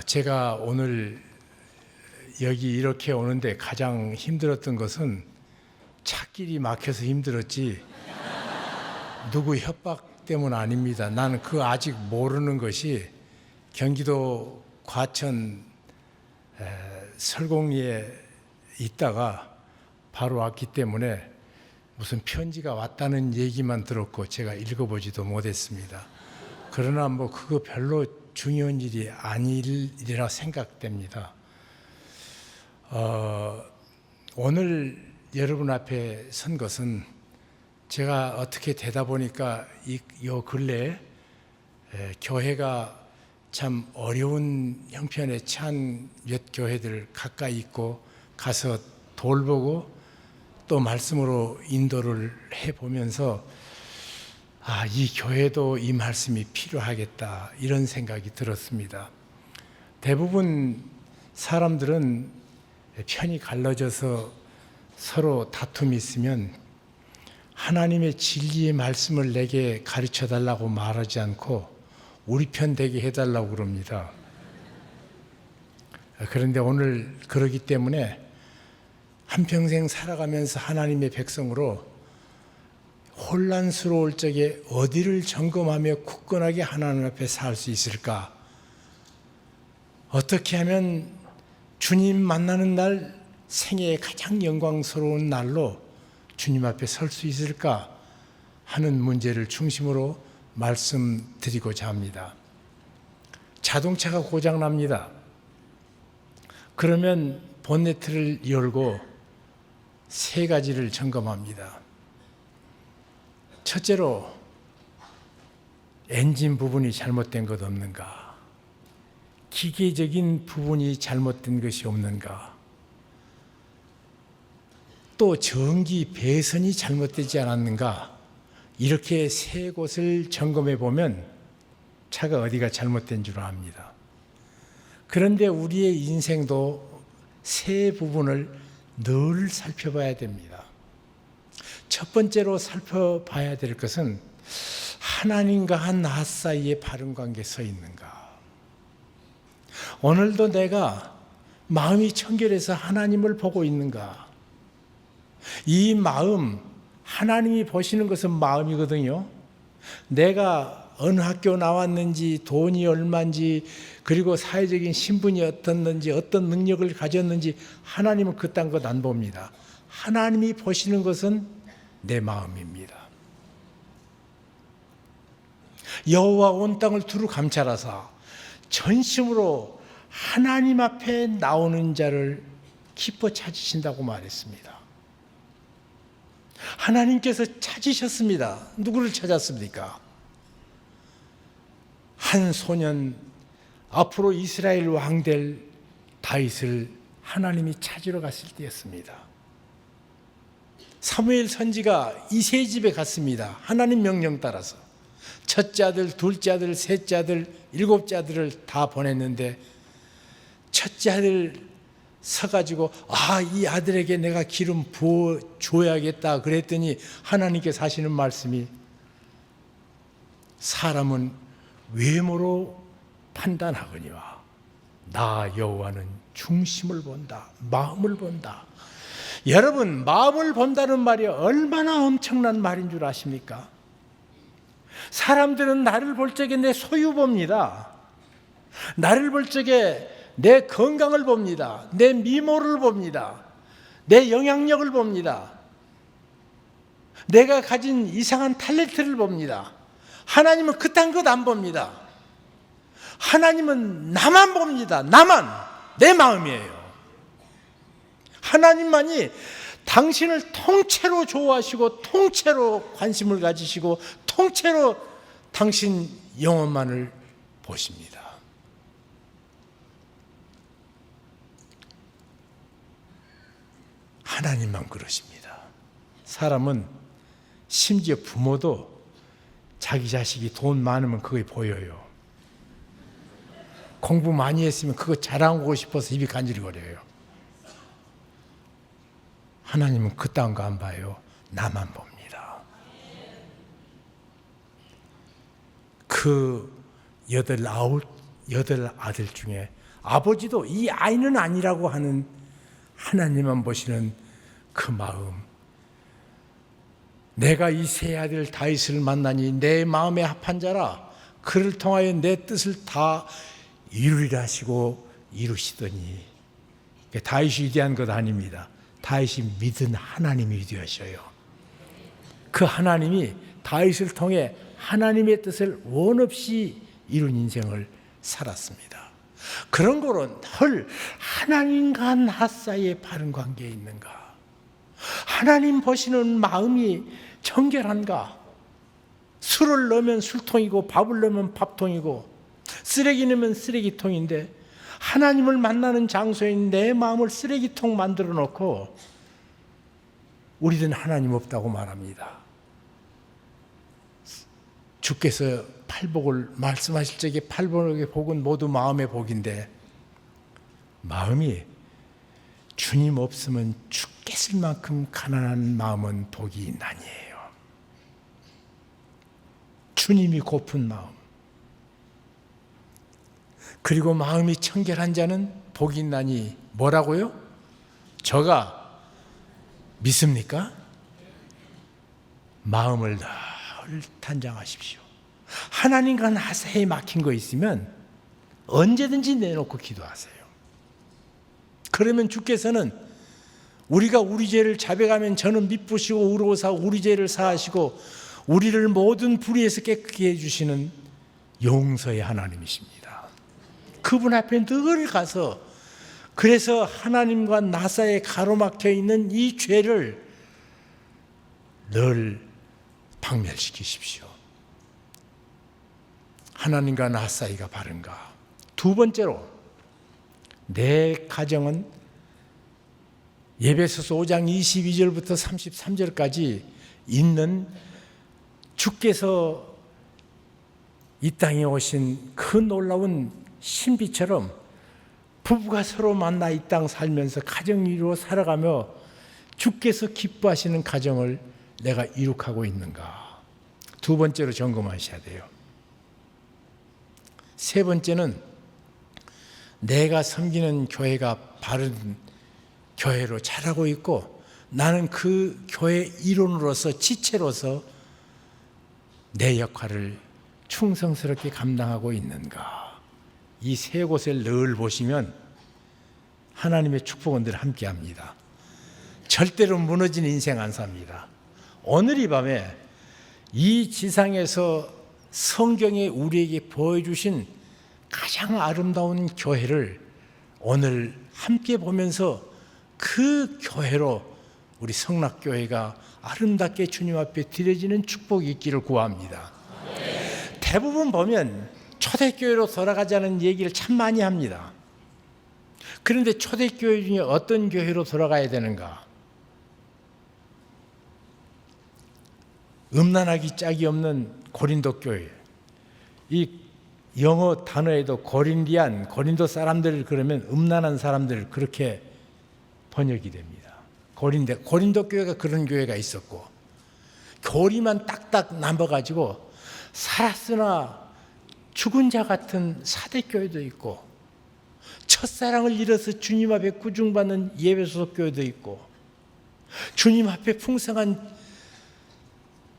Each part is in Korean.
제가 오늘 여기 이렇게 오는데 가장 힘들었던 것은 차길이 막혀서 힘들었지 누구 협박 때문 아닙니다. 나는 그 아직 모르는 것이 경기도 과천 설공리에 있다가 바로 왔기 때문에 무슨 편지가 왔다는 얘기만 들었고 제가 읽어보지도 못했습니다. 그러나 뭐 그거 별로 중요한 일이 아니리라 생각됩니다. 오늘 여러분 앞에 선 것은 제가 어떻게 되다 보니까 요 근래에 교회가 참 어려운 형편에 처한 몇 교회들 가까이 있고 가서 돌보고 또 말씀으로 인도를 해보면서 이 교회도 이 말씀이 필요하겠다 이런 생각이 들었습니다. 대부분 사람들은 편이 갈라져서 서로 다툼이 있으면 하나님의 진리의 말씀을 내게 가르쳐 달라고 말하지 않고 우리 편 되게 해달라고 그럽니다. 그런데 오늘 그러기 때문에 한평생 살아가면서 하나님의 백성으로 혼란스러울 적에 어디를 점검하며 굳건하게 하나님 앞에 살 수 있을까? 어떻게 하면 주님 만나는 날 생애의 가장 영광스러운 날로 주님 앞에 설 수 있을까 하는 문제를 중심으로 말씀드리고자 합니다. 자동차가 고장납니다. 그러면 본네트를 열고 세 가지를 점검합니다. 첫째로 엔진 부분이 잘못된 것 없는가? 기계적인 부분이 잘못된 것이 없는가? 또 전기 배선이 잘못되지 않았는가? 이렇게 세 곳을 점검해 보면 차가 어디가 잘못된 줄 압니다. 그런데 우리의 인생도 세 부분을 늘 살펴봐야 됩니다. 첫 번째로 살펴봐야 될 것은 하나님과 나 사이에 바른 관계에 서 있는가. 오늘도 내가 마음이 청결해서 하나님을 보고 있는가. 이 마음, 하나님이 보시는 것은 마음이거든요. 내가 어느 학교 나왔는지, 돈이 얼마인지, 그리고 사회적인 신분이 어떻는지, 어떤 능력을 가졌는지 하나님은 그딴 것 안 봅니다. 하나님이 보시는 것은 내 마음입니다. 여호와 온 땅을 두루 감찰하사 전심으로 하나님 앞에 나오는 자를 기뻐 찾으신다고 말했습니다. 하나님께서 찾으셨습니다. 누구를 찾았습니까? 한 소년, 앞으로 이스라엘 왕 될 다윗을 하나님이 찾으러 갔을 때였습니다. 사무엘 선지가 이새의 집에 갔습니다. 하나님 명령 따라서 첫째 아들, 둘째 아들, 셋째 아들, 일곱째 아들을 다 보냈는데 첫째 아들 서가지고 이 아들에게 내가 기름 부어 줘야겠다 그랬더니 하나님께서 하시는 말씀이 사람은 외모로 판단하거니와 나 여호와는 중심을 본다, 마음을 본다. 여러분, 마음을 본다는 말이 얼마나 엄청난 말인 줄 아십니까? 사람들은 나를 볼 적에 내 소유 봅니다. 나를 볼 적에 내 건강을 봅니다. 내 미모를 봅니다. 내 영향력을 봅니다. 내가 가진 이상한 탤런트를 봅니다. 하나님은 그딴 것 안 봅니다. 하나님은 나만 봅니다. 나만, 내 마음이에요. 하나님만이 당신을 통째로 좋아하시고 통째로 관심을 가지시고 통째로 당신 영혼만을 보십니다. 하나님만 그러십니다. 사람은 심지어 부모도 자기 자식이 돈 많으면 그게 보여요. 공부 많이 했으면 그거 자랑하고 싶어서 입이 간질거려요. 하나님은 그딴 거 안 봐요. 나만 봅니다. 그 8, 9 8 아들 중에 아버지도 이 아이는 아니라고 하는 하나님만 보시는 그 마음, 내가 이 세 아들 다윗을 만나니 내 마음에 합한 자라, 그를 통하여 내 뜻을 다 이루리라 하시고 이루시더니, 다윗이 위대한 것 아닙니다. 다윗이 믿은 하나님이 위대하셔요. 그 하나님이 다윗을 통해 하나님의 뜻을 원없이 이룬 인생을 살았습니다. 그런 거로 헐, 하나님과 나 사이에 바른 관계에 있는가? 하나님 보시는 마음이 정결한가? 술을 넣으면 술통이고 밥을 넣으면 밥통이고 쓰레기 넣으면 쓰레기통인데, 하나님을 만나는 장소인 내 마음을 쓰레기통 만들어 놓고 우리들은 하나님 없다고 말합니다. 주께서 팔복을 말씀하실 적에 팔복의 복은 모두 마음의 복인데, 마음이 주님 없으면 죽겠을 만큼 가난한 마음은 복이 있나니에요. 주님이 고픈 마음, 그리고 마음이 청결한 자는 복이 있나니 뭐라고요? 저가 믿습니까? 마음을 늘 단장하십시오. 하나님과 나 사이에 막힌 거 있으면 언제든지 내놓고 기도하세요. 그러면 주께서는 우리가 우리 죄를 자백하면 저는 미쁘시고 의로우사 우리 죄를 사하시고 우리를 모든 불의에서 깨끗게 해주시는 용서의 하나님이십니다. 그분 앞에 늘 가서, 그래서 하나님과 나 사이에 가로막혀 있는 이 죄를 늘 박멸시키십시오. 하나님과 나 사이가 바른가? 두 번째로, 내 가정은 에베소서 5장 22절부터 33절까지 있는 주께서 이 땅에 오신 그 놀라운 신비처럼 부부가 서로 만나 이 땅 살면서 가정 이루어 살아가며 주께서 기뻐하시는 가정을 내가 이룩하고 있는가? 두 번째로 점검하셔야 돼요. 세 번째는 내가 섬기는 교회가 바른 교회로 자라고 있고 나는 그 교회 일원으로서 지체로서 내 역할을 충성스럽게 감당하고 있는가? 이 세 곳을 늘 보시면 하나님의 축복은 늘 함께합니다. 절대로 무너진 인생 안 삽니다. 오늘 이 밤에 이 지상에서 성경에 우리에게 보여주신 가장 아름다운 교회를 오늘 함께 보면서 그 교회로 우리 성락교회가 아름답게 주님 앞에 드려지는 축복이 있기를 구합니다. 대부분 보면 초대교회로 돌아가자는 얘기를 참 많이 합니다. 그런데 초대교회 중에 어떤 교회로 돌아가야 되는가? 음란하기 짝이 없는 고린도 교회. 이 영어 단어에도 고린도 사람들 그러면 음란한 사람들 그렇게 번역이 됩니다. 고린도 교회가 그런 교회가 있었고, 교리만 딱딱 남아가지고 살았으나 죽은 자 같은 사대교회도 있고, 첫사랑을 잃어서 주님 앞에 꾸중받는 예배소속 교회도 있고, 주님 앞에 풍성한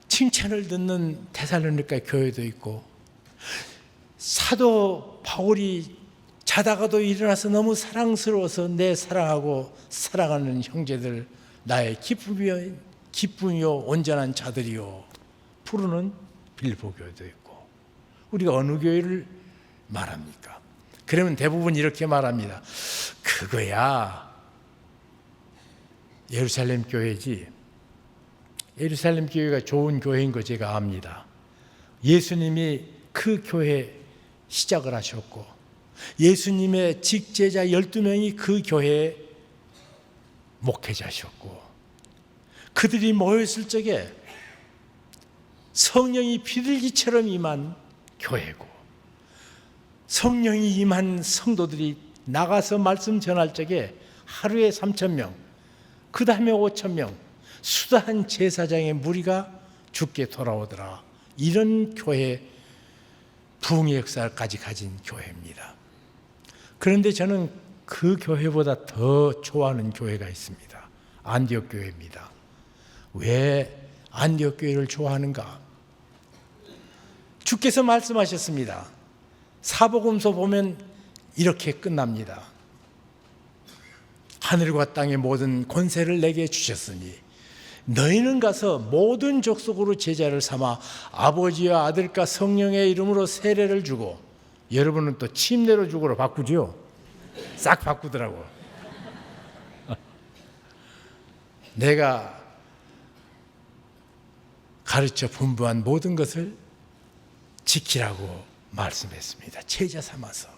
칭찬을 듣는 데살로니가 교회도 있고, 사도 바울이 자다가도 일어나서 너무 사랑스러워서 내 사랑하고 사랑하는 형제들 나의 기쁨이요 온전한 자들이요 부르는 빌보교회도 있고, 우리가 어느 교회를 말합니까? 그러면 대부분 이렇게 말합니다. 그거야 예루살렘 교회지. 예루살렘 교회가 좋은 교회인 거 제가 압니다. 예수님이 그 교회 시작을 하셨고 예수님의 직제자 12명이 그 교회의 목회자셨고, 그들이 모였을 적에 성령이 비둘기처럼 임한 교회고, 성령이 임한 성도들이 나가서 말씀 전할 적에 하루에 3,000명, 그 다음에 5,000명, 수다한 제사장의 무리가 주께 돌아오더라. 이런 교회 부흥의 역사까지 가진 교회입니다. 그런데 저는 그 교회보다 더 좋아하는 교회가 있습니다. 안디옥 교회입니다. 왜 안디옥 교회를 좋아하는가? 주께서 말씀하셨습니다. 사복음서 보면 이렇게 끝납니다. 하늘과 땅의 모든 권세를 내게 주셨으니 너희는 가서 모든 족속으로 제자를 삼아 아버지와 아들과 성령의 이름으로 세례를 주고, 여러분은 또 침례로 주고로 바꾸죠. 싹 바꾸더라고. 내가 가르쳐 분부한 모든 것을 지키라고 말씀했습니다. 제자 삼아서.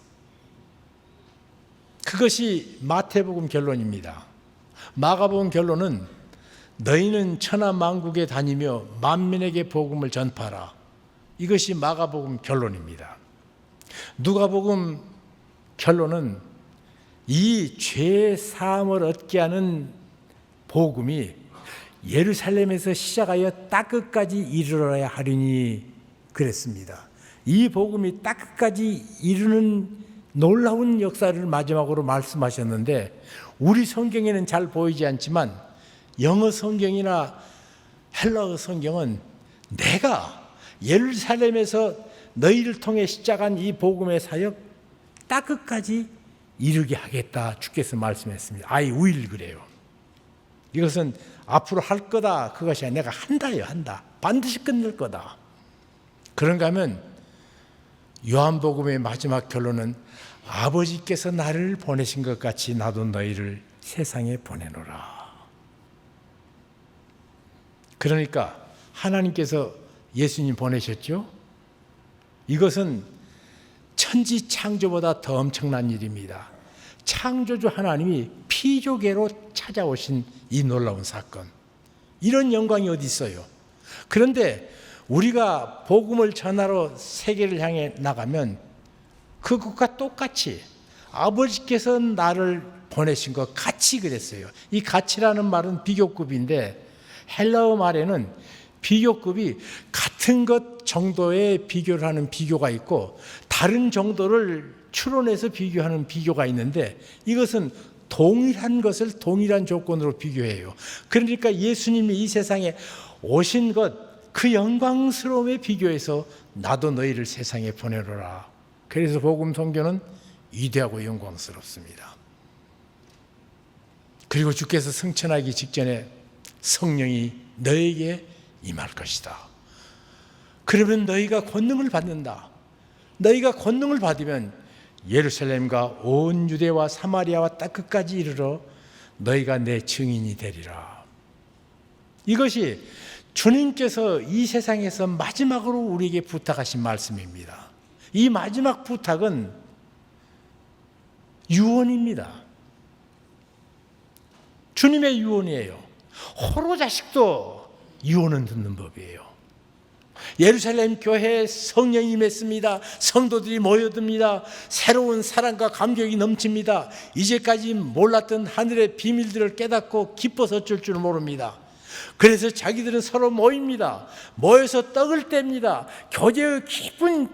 그것이 마태복음 결론입니다. 마가복음 결론은 너희는 천하만국에 다니며 만민에게 복음을 전파하라. 이것이 마가복음 결론입니다. 누가복음 결론은 이 죄 사함을 얻게 하는 복음이 예루살렘에서 시작하여 땅끝까지 이르러야 하리니 그랬습니다. 이 복음이 땅끝까지 이르는 놀라운 역사를 마지막으로 말씀하셨는데, 우리 성경에는 잘 보이지 않지만 영어 성경이나 헬라어 성경은 내가 예루살렘에서 너희를 통해 시작한 이 복음의 사역 땅끝까지 이르게 하겠다 주께서 말씀했습니다. I will 그래요. 이것은 앞으로 할 거다 그것이 아니라 내가 한다요. 한다. 반드시 끝낼 거다. 그런가 하면 요한복음의 마지막 결론은 아버지께서 나를 보내신 것 같이 나도 너희를 세상에 보내노라. 그러니까 하나님께서 예수님 보내셨죠? 이것은 천지 창조보다 더 엄청난 일입니다. 창조주 하나님이 피조계로 찾아오신 이 놀라운 사건, 이런 영광이 어디 있어요? 그런데 우리가 복음을 전하러 세계를 향해 나가면 그것과 똑같이 아버지께서 나를 보내신 것 같이 그랬어요. 이 같이라는 말은 비교급인데 헬라어 말에는 비교급이 같은 것 정도의 비교를 하는 비교가 있고 다른 정도를 추론해서 비교하는 비교가 있는데, 이것은 동일한 것을 동일한 조건으로 비교해요. 그러니까 예수님이 이 세상에 오신 것, 그 영광스러움에 비교해서 나도 너희를 세상에 보내노라. 그래서 복음 선교는 위대하고 영광스럽습니다. 그리고 주께서 승천하기 직전에 성령이 너에게 임할 것이다. 그러면 너희가 권능을 받는다. 너희가 권능을 받으면 예루살렘과 온 유대와 사마리아와 땅끝까지 이르러 너희가 내 증인이 되리라. 이것이 주님께서 이 세상에서 마지막으로 우리에게 부탁하신 말씀입니다. 이 마지막 부탁은 유언입니다. 주님의 유언이에요. 호로 자식도 유언은 듣는 법이에요. 예루살렘 교회에 성령이 임했습니다. 성도들이 모여듭니다. 새로운 사랑과 감격이 넘칩니다. 이제까지 몰랐던 하늘의 비밀들을 깨닫고 기뻐서 어쩔 줄 모릅니다. 그래서 자기들은 서로 모입니다. 모여서 떡을 뗍니다. 교제의 깊은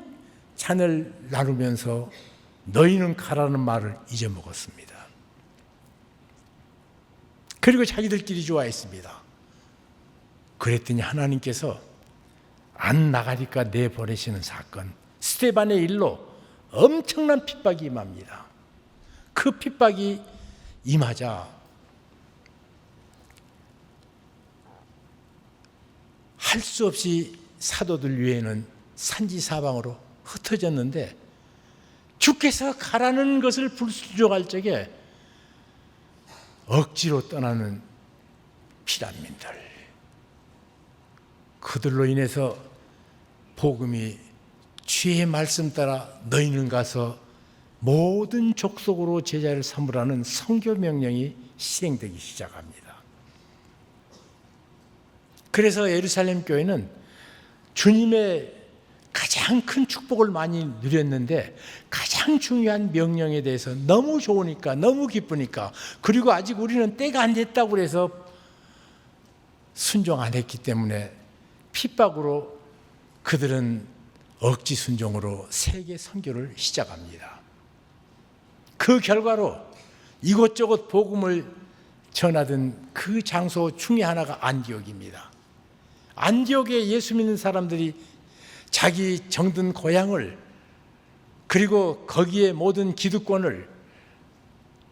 잔을 나누면서 너희는 가라는 말을 잊어먹었습니다. 그리고 자기들끼리 좋아했습니다. 그랬더니 하나님께서 안 나가니까 내보내시는 사건, 스데반의 일로 엄청난 핍박이 임합니다. 그 핍박이 임하자 할 수 없이 사도들 위에는 산지사방으로 흩어졌는데, 주께서 가라는 것을 불순종할 적에 억지로 떠나는 피란민들, 그들로 인해서 복음이 주의 말씀 따라 너희는 가서 모든 족속으로 제자를 삼으라는 선교 명령이 시행되기 시작합니다. 그래서 예루살렘 교회는 주님의 가장 큰 축복을 많이 누렸는데 가장 중요한 명령에 대해서 너무 좋으니까, 너무 기쁘니까, 그리고 아직 우리는 때가 안 됐다고 해서 순종 안 했기 때문에 핍박으로 그들은 억지 순종으로 세계 선교를 시작합니다. 그 결과로 이곳저곳 복음을 전하던 그 장소 중에 하나가 안디옥입니다. 안디옥에 예수 믿는 사람들이 자기 정든 고향을, 그리고 거기에 모든 기득권을,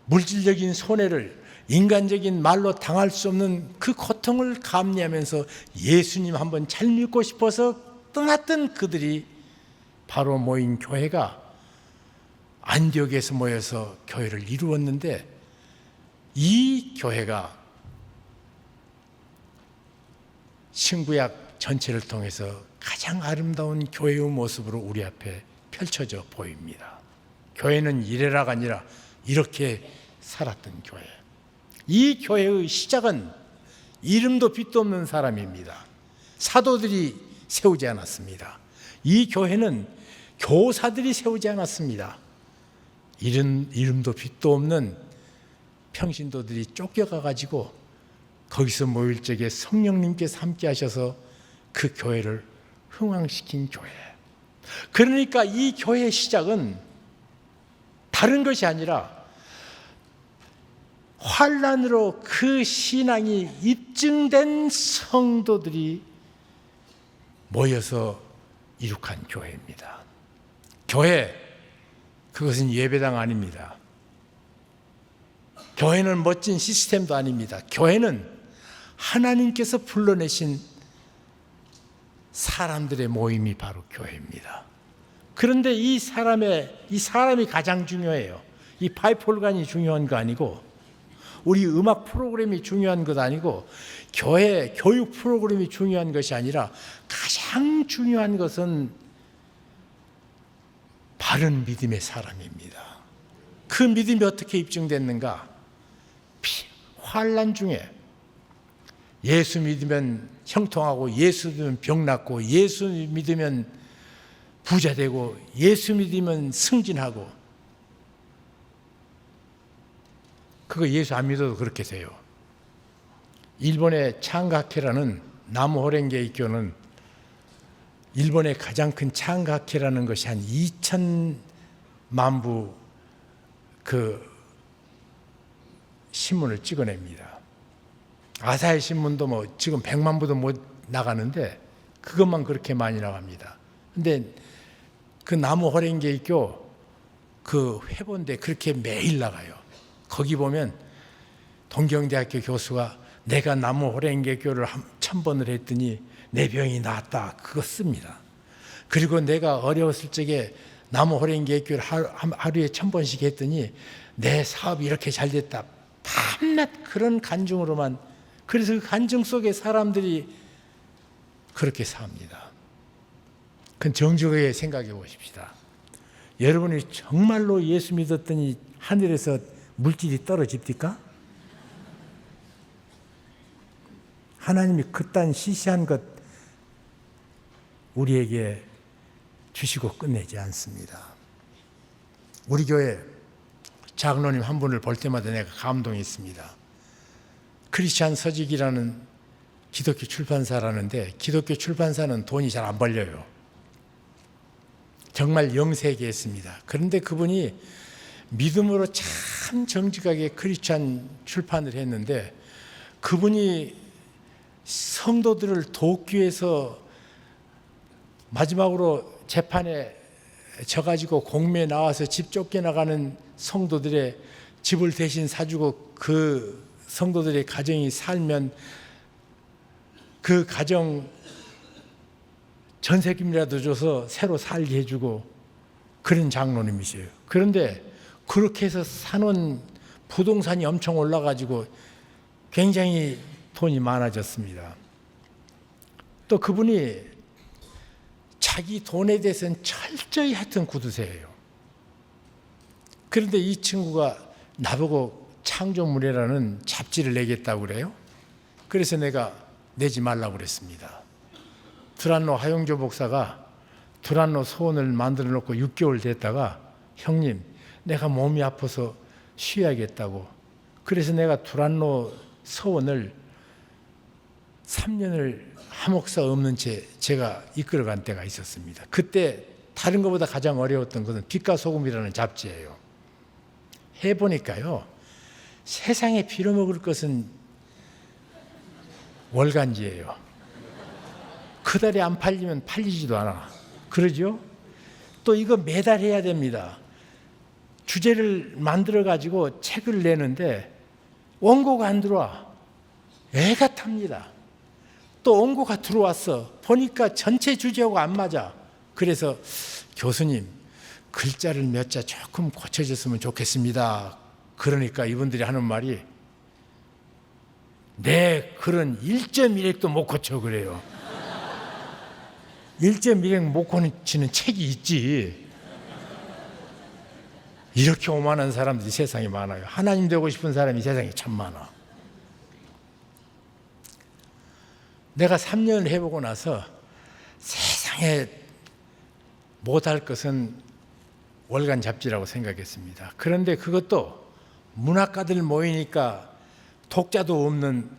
물질적인 손해를, 인간적인 말로 당할 수 없는 그 고통을 감내하면서 예수님 한번 잘 믿고 싶어서 떠났던 그들이 바로 모인 교회가 안디옥에서 모여서 교회를 이루었는데, 이 교회가 신구약 전체를 통해서 가장 아름다운 교회의 모습으로 우리 앞에 펼쳐져 보입니다. 교회는 이래라가 아니라 이렇게 살았던 교회. 이 교회의 시작은 이름도 빛도 없는 사람입니다. 사도들이 세우지 않았습니다. 이 교회는 교사들이 세우지 않았습니다. 이름도 빛도 없는 평신도들이 쫓겨가가지고 거기서 모일 적에 성령님께서 함께 하셔서 그 교회를 흥왕시킨 교회. 그러니까 이 교회의 시작은 다른 것이 아니라 환난으로 그 신앙이 입증된 성도들이 모여서 이룩한 교회입니다. 교회, 그것은 예배당 아닙니다. 교회는 멋진 시스템도 아닙니다. 교회는 하나님께서 불러내신 사람들의 모임이 바로 교회입니다. 그런데 이 사람이 가장 중요해요. 이 파이프 오르간이 중요한 거 아니고, 우리 음악 프로그램이 중요한 것 아니고, 교회 교육 프로그램이 중요한 것이 아니라 가장 중요한 것은 바른 믿음의 사람입니다. 그 믿음이 어떻게 입증됐는가? 환난 중에 예수 믿으면 형통하고, 예수 믿으면 병 낫고, 예수 믿으면 부자 되고, 예수 믿으면 승진하고. 그거 예수 안 믿어도 그렇게 돼요. 일본의 창가케라는 나무호랭게이교는 일본의 가장 큰 창가케라는 것이 한 2,000만 부 그 신문을 찍어냅니다. 아사히 신문도 뭐 지금 100만 부도 못 나가는데 그것만 그렇게 많이 나갑니다. 근데 그 나무호랭게이교 그 회본데 그렇게 매일 나가요. 거기 보면 동경대학교 교수가 내가 나무호랭게교를 1,000번을 했더니 내 병이 나았다, 그거 씁니다. 그리고 내가 어려웠을 적에 나무호랭게교를 하루에 1,000번씩 했더니 내 사업이 이렇게 잘 됐다, 밤낮 그런 간증으로만. 그래서 그 간증 속에 사람들이 그렇게 삽니다. 그건 정직하게 생각해 보십시다. 여러분이 정말로 예수 믿었더니 하늘에서 물질이 떨어집니까? 하나님이 그딴 시시한 것 우리에게 주시고 끝내지 않습니다. 우리 교회 장로님 한 분을 볼 때마다 내가 감동이 있습니다. 크리스찬 서직이라는 기독교 출판사라는데, 기독교 출판사는 돈이 잘 안 벌려요. 정말 영세계였습니다. 그런데 그분이 믿음으로 참 정직하게 크리스찬 출판을 했는데, 그분이 성도들을 돕기 위해서 마지막으로 재판에 져가지고 공매에 나와서 집 쫓겨나가는 성도들의 집을 대신 사주고, 그 성도들의 가정이 살면 그 가정 전세금이라도 줘서 새로 살게 해주고, 그런 장로님이세요. 그런데 그렇게 해서 사놓은 부동산이 엄청 올라가지고 굉장히 돈이 많아졌습니다. 또 그분이 자기 돈에 대해서는 철저히 하여튼 구두쇠예요. 그런데 이 친구가 나보고 창조문예라는 잡지를 내겠다고 그래요. 그래서 내가 내지 말라고 그랬습니다. 두란노 하용조 목사가 두란노 소원을 만들어 놓고 6개월 됐다가, 형님 내가 몸이 아파서 쉬어야겠다고, 그래서 내가 두란노 서원을 3년을 한 목사 없는 채 제가 이끌어간 때가 있었습니다. 그때 다른 것보다 가장 어려웠던 것은 빛과 소금이라는 잡지예요. 해보니까요, 세상에 빌어먹을 것은 월간지예요. 그 달에 안 팔리면 팔리지도 않아. 그러죠? 또 이거 매달 해야 됩니다. 주제를 만들어가지고 책을 내는데 원고가 안 들어와. 애가 탑니다. 또 원고가 들어왔어. 보니까 전체 주제하고 안 맞아. 그래서 교수님, 글자를 몇 자 조금 고쳐줬으면 좋겠습니다. 그러니까 이분들이 하는 말이 내 글은 1.1획도 못 고쳐 그래요. 1.1획 못 고치는 책이 있지. 이렇게 오만한 사람들이 세상에 많아요. 하나님 되고 싶은 사람이 세상에 참 많아. 내가 3년을 해보고 나서 세상에 못할 것은 월간 잡지라고 생각했습니다. 그런데 그것도 문학가들 모이니까 독자도 없는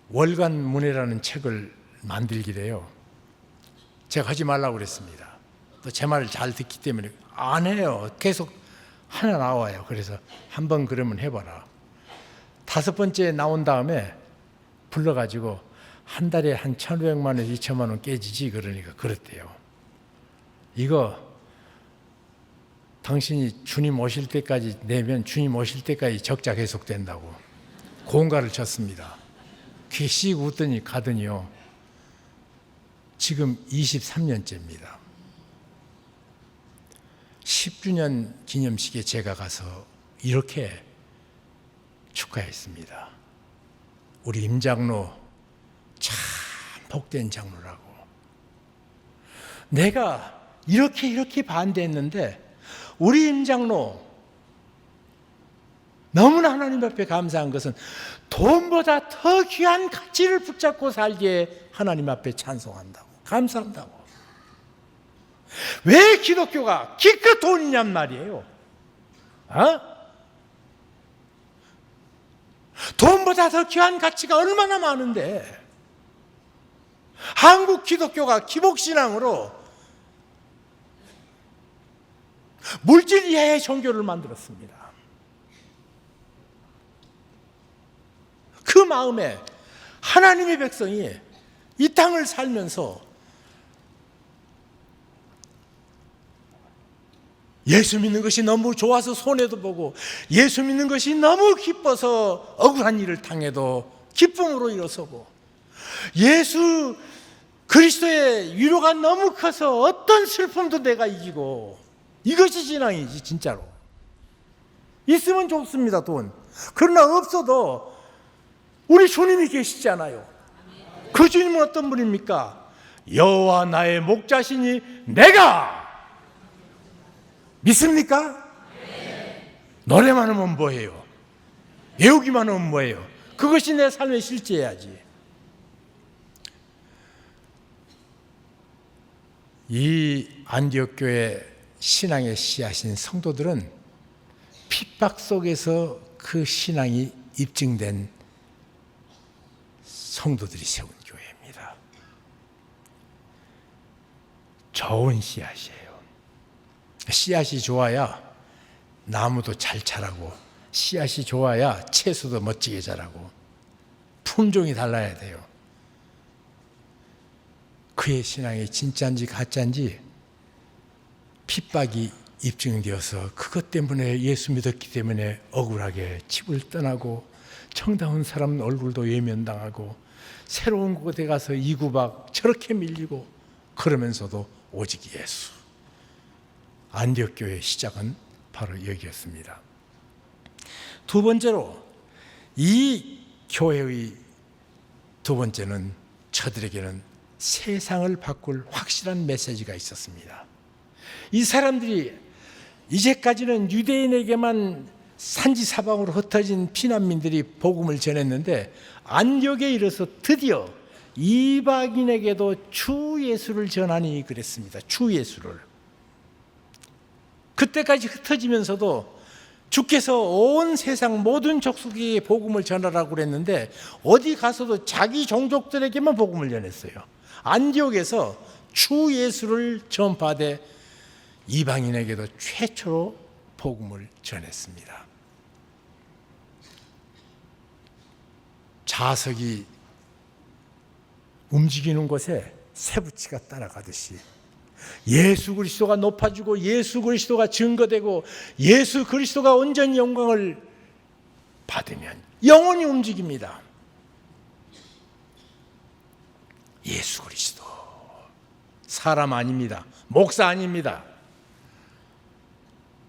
월간 문해라는 책을 만들기래요. 제가 하지 말라고 그랬습니다. 또 제 말을 잘 듣기 때문에 안 해요. 계속 하나 나와요. 그래서 한번 그러면 해봐라. 5번째 나온 다음에 불러가지고 한 달에 한 1,500만 원, 2천만 원 깨지지. 그러니까 그렇대요. 이거 당신이 주님 오실 때까지 내면 주님 오실 때까지 적자 계속된다고 공가를 쳤습니다. 귀 씩 웃더니 가더니요. 지금 23년째입니다. 10주년 기념식에 제가 가서 이렇게 축하했습니다. 우리 임장로 참 복된 장로라고. 내가 이렇게 반대했는데 우리 임장로 너무나 하나님 앞에 감사한 것은 돈보다 더 귀한 가치를 붙잡고 살기에 하나님 앞에 찬송한다고, 감사한다고. 왜 기독교가 기껏 돈이냔 말이에요. 돈보다 더 귀한 가치가 얼마나 많은데 한국 기독교가 기복신앙으로 물질 이하의 종교를 만들었습니다. 그 마음에 하나님의 백성이 이 땅을 살면서 예수 믿는 것이 너무 좋아서 손해도 보고 예수 믿는 것이 너무 기뻐서 억울한 일을 당해도 기쁨으로 일어서고 예수 그리스도의 위로가 너무 커서 어떤 슬픔도 내가 이기고 이것이 신앙이지. 진짜로 있으면 좋습니다. 돈. 그러나 없어도 우리 주님이 계시잖아요. 그 주님은 어떤 분입니까? 여호와 나의 목자시니 내가 믿습니까? 네. 노래만 하면 뭐예요? 외우기만 하면 뭐예요? 그것이 내 삶의 실제야지. 이 안디옥 교회 신앙의 씨앗인 성도들은 핍박 속에서 그 신앙이 입증된 성도들이 세운 교회입니다. 좋은 씨앗이에요. 씨앗이 좋아야 나무도 잘 자라고 씨앗이 좋아야 채소도 멋지게 자라고 품종이 달라야 돼요. 그의 신앙이 진짜인지 가짜인지 핍박이 입증되어서 그것 때문에 예수 믿었기 때문에 억울하게 집을 떠나고 정다운 사람 얼굴도 외면당하고 새로운 곳에 가서 이구박 저렇게 밀리고 그러면서도 오직 예수. 안디옥 교회의 시작은 바로 여기였습니다. 두 번째로 이 교회의 두 번째는 저들에게는 세상을 바꿀 확실한 메시지가 있었습니다. 이 사람들이 이제까지는 유대인에게만 산지 사방으로 흩어진 피난민들이 복음을 전했는데 안디옥에 이르러서 드디어 이방인에게도 주 예수를 전하니 그랬습니다. 주 예수를. 그때까지 흩어지면서도 주께서 온 세상 모든 족속에게 복음을 전하라고 그랬는데 어디 가서도 자기 종족들에게만 복음을 전했어요. 안디옥에서 주 예수를 전파하되 이방인에게도 최초로 복음을 전했습니다. 자석이 움직이는 곳에 쇠붙이가 따라가듯이 예수 그리스도가 높아지고 예수 그리스도가 증거되고 예수 그리스도가 온전히 영광을 받으면 영혼이 움직입니다. 예수 그리스도 사람 아닙니다. 목사 아닙니다.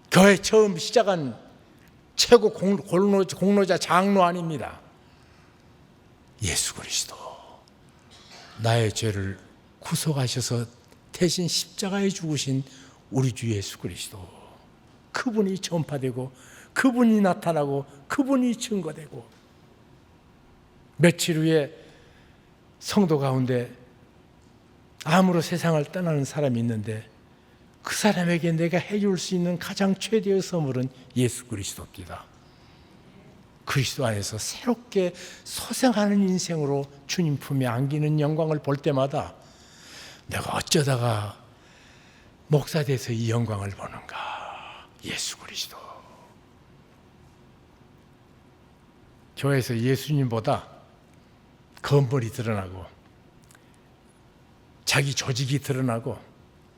교회 처음 시작한 최고 공로자 장로 아닙니다. 예수 그리스도 나의 죄를 구속하셔서 대신 십자가에 죽으신 우리 주 예수 그리스도, 그분이 전파되고 그분이 나타나고 그분이 증거되고, 며칠 후에 성도 가운데 암으로 세상을 떠나는 사람이 있는데 그 사람에게 내가 해줄 수 있는 가장 최대의 선물은 예수 그리스도입니다. 그리스도 안에서 새롭게 소생하는 인생으로 주님 품에 안기는 영광을 볼 때마다 내가 어쩌다가 목사 돼서 이 영광을 보는가. 예수 그리스도. 교회에서 예수님보다 건물이 드러나고 자기 조직이 드러나고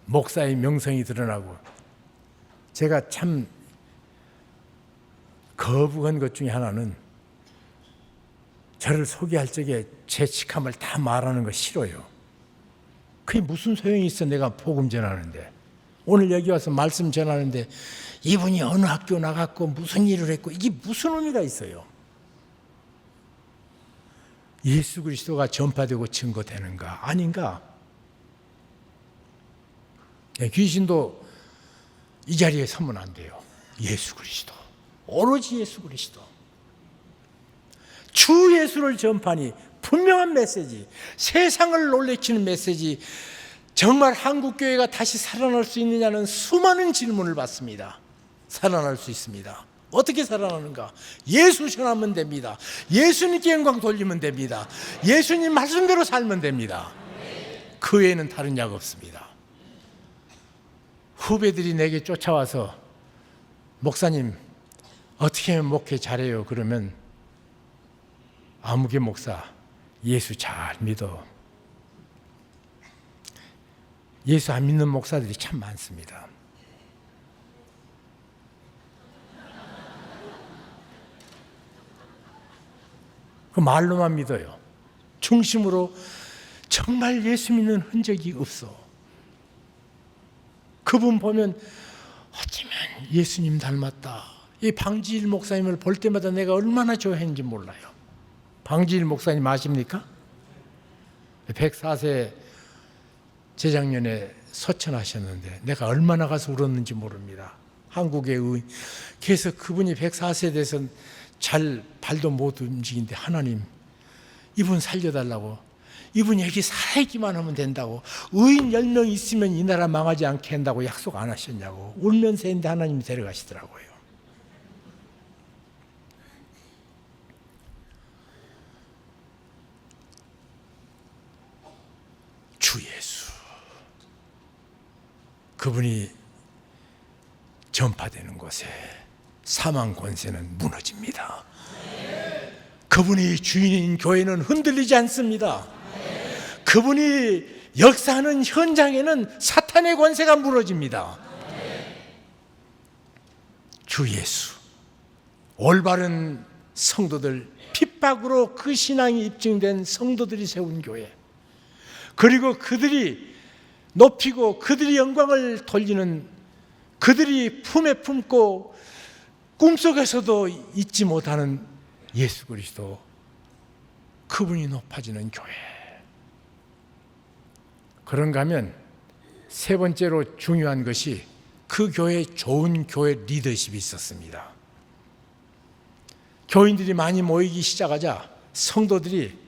목사의 명성이 드러나고, 제가 참 거부한 것 중에 하나는 저를 소개할 적에 제 직함을 다 말하는 거 싫어요. 그게 무슨 소용이 있어. 내가 복음 전하는데, 오늘 여기 와서 말씀 전하는데 이분이 어느 학교 나갔고 무슨 일을 했고 이게 무슨 의미가 있어요. 예수 그리스도가 전파되고 증거되는가 아닌가. 귀신도 이 자리에 서면 안 돼요. 예수 그리스도, 오로지 예수 그리스도. 주 예수를 전파하니 분명한 메시지, 세상을 놀래키는 메시지. 정말 한국교회가 다시 살아날 수 있느냐는 수많은 질문을 받습니다. 살아날 수 있습니다. 어떻게 살아나는가? 예수 전하면 됩니다. 예수님께 영광 돌리면 됩니다. 예수님 말씀대로 살면 됩니다. 그 외에는 다른 약 없습니다. 후배들이 내게 쫓아와서 목사님 어떻게 하면 목회 잘해요? 그러면 아무개 목사 예수 잘 믿어. 예수 안 믿는 목사들이 참 많습니다. 그 말로만 믿어요. 중심으로 정말 예수 믿는 흔적이 없어. 그분 보면 어쩌면 예수님 닮았다. 이 방지일 목사님을 볼 때마다 내가 얼마나 좋아했는지 몰라요. 방지일 목사님 아십니까? 104세 재작년에 소천하셨는데 내가 얼마나 가서 울었는지 모릅니다. 한국의 의인. 그래서 그분이 104세 돼서 잘 발도 못 움직이는데 하나님 이분 살려달라고, 이분이 여기 살아있기만 하면 된다고, 의인 10명 있으면 이 나라 망하지 않게 한다고 약속 안 하셨냐고 울면서 했는데 하나님이 데려가시더라고요. 주 예수, 그분이 전파되는 곳에 사망 권세는 무너집니다. 그분이 주인인 교회는 흔들리지 않습니다. 그분이 역사하는 현장에는 사탄의 권세가 무너집니다. 주 예수, 올바른 성도들, 핍박으로 그 신앙이 입증된 성도들이 세운 교회, 그리고 그들이 높이고 그들이 영광을 돌리는, 그들이 품에 품고 꿈속에서도 잊지 못하는 예수 그리스도, 그분이 높아지는 교회. 그런가 하면 세 번째로 중요한 것이 그 교회에 좋은 교회 리더십이 있었습니다. 교인들이 많이 모이기 시작하자 성도들이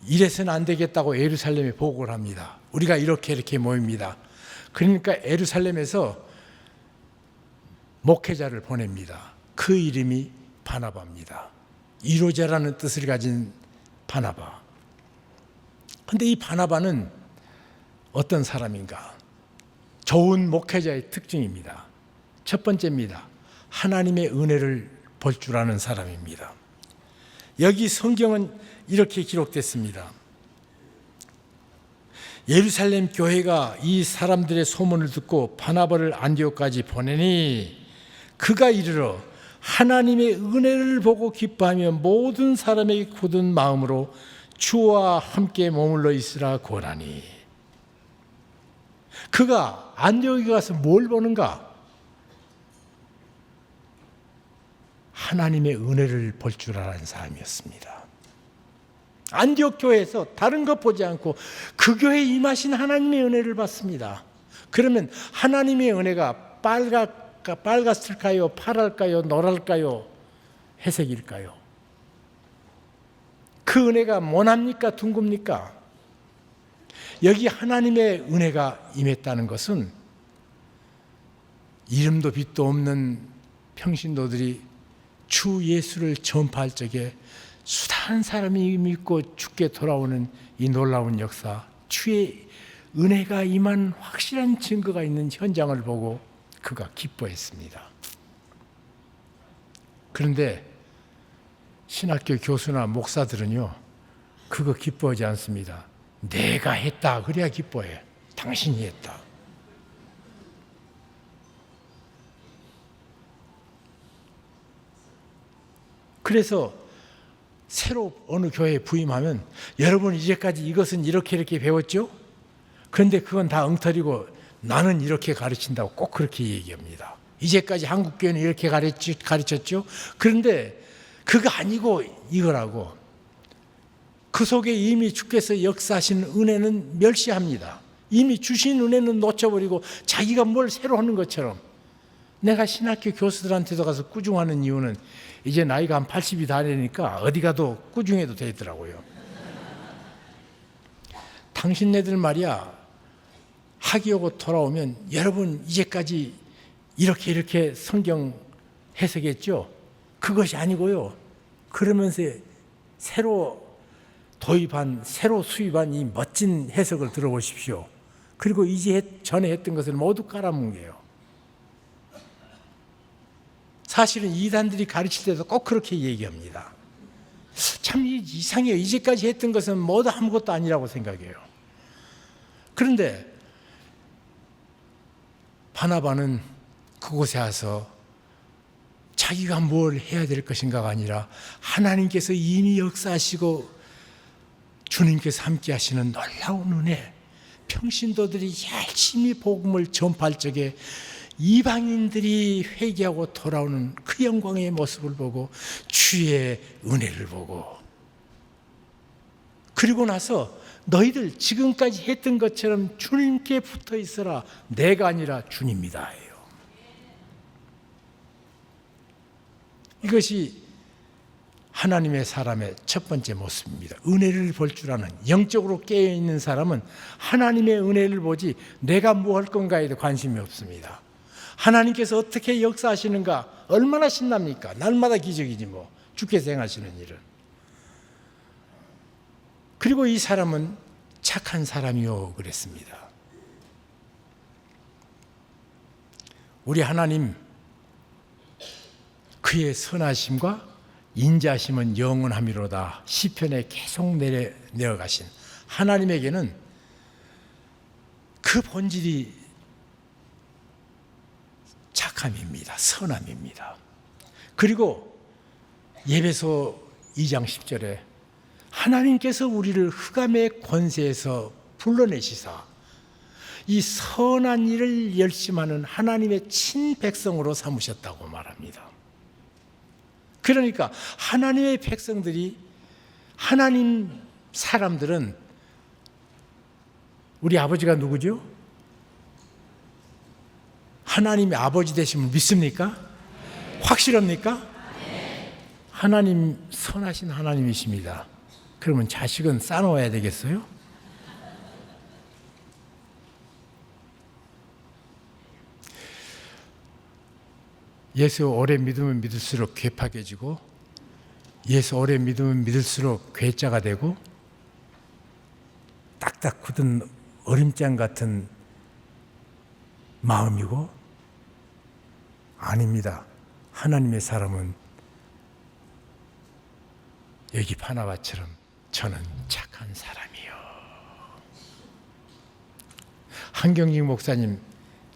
이래서는 안 되겠다고 예루살렘에 보고를 합니다. 우리가 이렇게 모입니다. 그러니까 예루살렘에서 목회자를 보냅니다. 그 이름이 바나바입니다. 이로자라는 뜻을 가진 바나바. 근데 이 바나바는 어떤 사람인가? 좋은 목회자의 특징입니다. 첫 번째입니다. 하나님의 은혜를 볼 줄 아는 사람입니다. 여기 성경은 이렇게 기록됐습니다. 예루살렘 교회가 이 사람들의 소문을 듣고 바나바를 안디옥까지 보내니 그가 이르러 하나님의 은혜를 보고 기뻐하며 모든 사람에게 굳은 마음으로 주와 함께 머물러 있으라 권하니. 그가 안디옥에 가서 뭘 보는가? 하나님의 은혜를 볼 줄 아는 사람이었습니다. 안디옥 교회에서 다른 것 보지 않고 그 교회에 임하신 하나님의 은혜를 받습니다. 그러면 하나님의 은혜가 빨갛을까요? 파랄까요? 노랄까요? 회색일까요? 그 은혜가 모납니까? 둥굽니까? 여기 하나님의 은혜가 임했다는 것은 이름도 빛도 없는 평신도들이 주 예수를 전파할 적에 수많은 사람이 믿고 죽게 돌아오는 이 놀라운 역사, 주의 은혜가 임한 확실한 증거가 있는 현장을 보고 그가 기뻐했습니다. 그런데 신학교 교수나 목사들은요, 그거 기뻐하지 않습니다. 내가 했다 그래야 기뻐해. 당신이 했다. 그래서 새로 어느 교회에 부임하면 여러분 이제까지 이것은 이렇게 배웠죠? 그런데 그건 다 엉터리고 나는 이렇게 가르친다고 꼭 그렇게 얘기합니다. 이제까지 한국교회는 이렇게 가르쳤죠? 그런데 그거 아니고 이거라고. 그 속에 이미 주께서 역사하신 은혜는 멸시합니다. 이미 주신 은혜는 놓쳐버리고 자기가 뭘 새로 하는 것처럼. 내가 신학교 교수들한테도 가서 꾸중하는 이유는 이제 나이가 한 80이 다 되니까 어디 가도 꾸중해도 되더라고요. 당신네들 말이야, 학위 오고 돌아오면 여러분 이제까지 이렇게 성경 해석했죠? 그것이 아니고요. 그러면서 새로 도입한, 새로 수입한 이 멋진 해석을 들어보십시오. 그리고 이제 전에 했던 것을 모두 깔아뭉개요. 사실은 이단들이 가르칠 때도 꼭 그렇게 얘기합니다. 참 이상해요. 이제까지 했던 것은 모두 아무것도 아니라고 생각해요. 그런데 바나바는 그곳에 와서 자기가 뭘 해야 될 것인가가 아니라 하나님께서 이미 역사하시고 주님께서 함께 하시는 놀라운 은혜, 평신도들이 열심히 복음을 전파할 적에 이방인들이 회개하고 돌아오는 그 영광의 모습을 보고 주의 은혜를 보고, 그리고 나서 너희들 지금까지 했던 것처럼 주님께 붙어 있어라. 내가 아니라 주님이다. 이것이 하나님의 사람의 첫 번째 모습입니다. 은혜를 볼 줄 아는, 영적으로 깨어있는 사람은 하나님의 은혜를 보지 내가 뭐 할 건가에 관심이 없습니다. 하나님께서 어떻게 역사하시는가 얼마나 신납니까? 날마다 기적이지 뭐, 주께서 행하시는 일은. 그리고 이 사람은 착한 사람이요 그랬습니다. 우리 하나님, 그의 선하심과 인자심은 영원함이로다. 시편에 계속 내어가신 하나님에게는 그 본질이 착함입니다. 선함입니다. 그리고 예배소 2장 10절에 하나님께서 우리를 흑암의 권세에서 불러내시사 이 선한 일을 열심하는 하나님의 친백성으로 삼으셨다고 말합니다. 그러니까 하나님의 백성들이, 하나님 사람들은, 우리 아버지가 누구죠? 하나님의 아버지 되심을 믿습니까? 확실합니까? 하나님, 선하신 하나님이십니다. 그러면 자식은 싸놓아야 되겠어요? 예수 오래 믿으면 믿을수록 괴팍해지고 예수 오래 믿으면 믿을수록 괴짜가 되고 딱딱 굳은 얼음장 같은 마음이고 아닙니다. 하나님의 사람은 여기 바나바처럼 저는 착한 사람이요. 한경직 목사님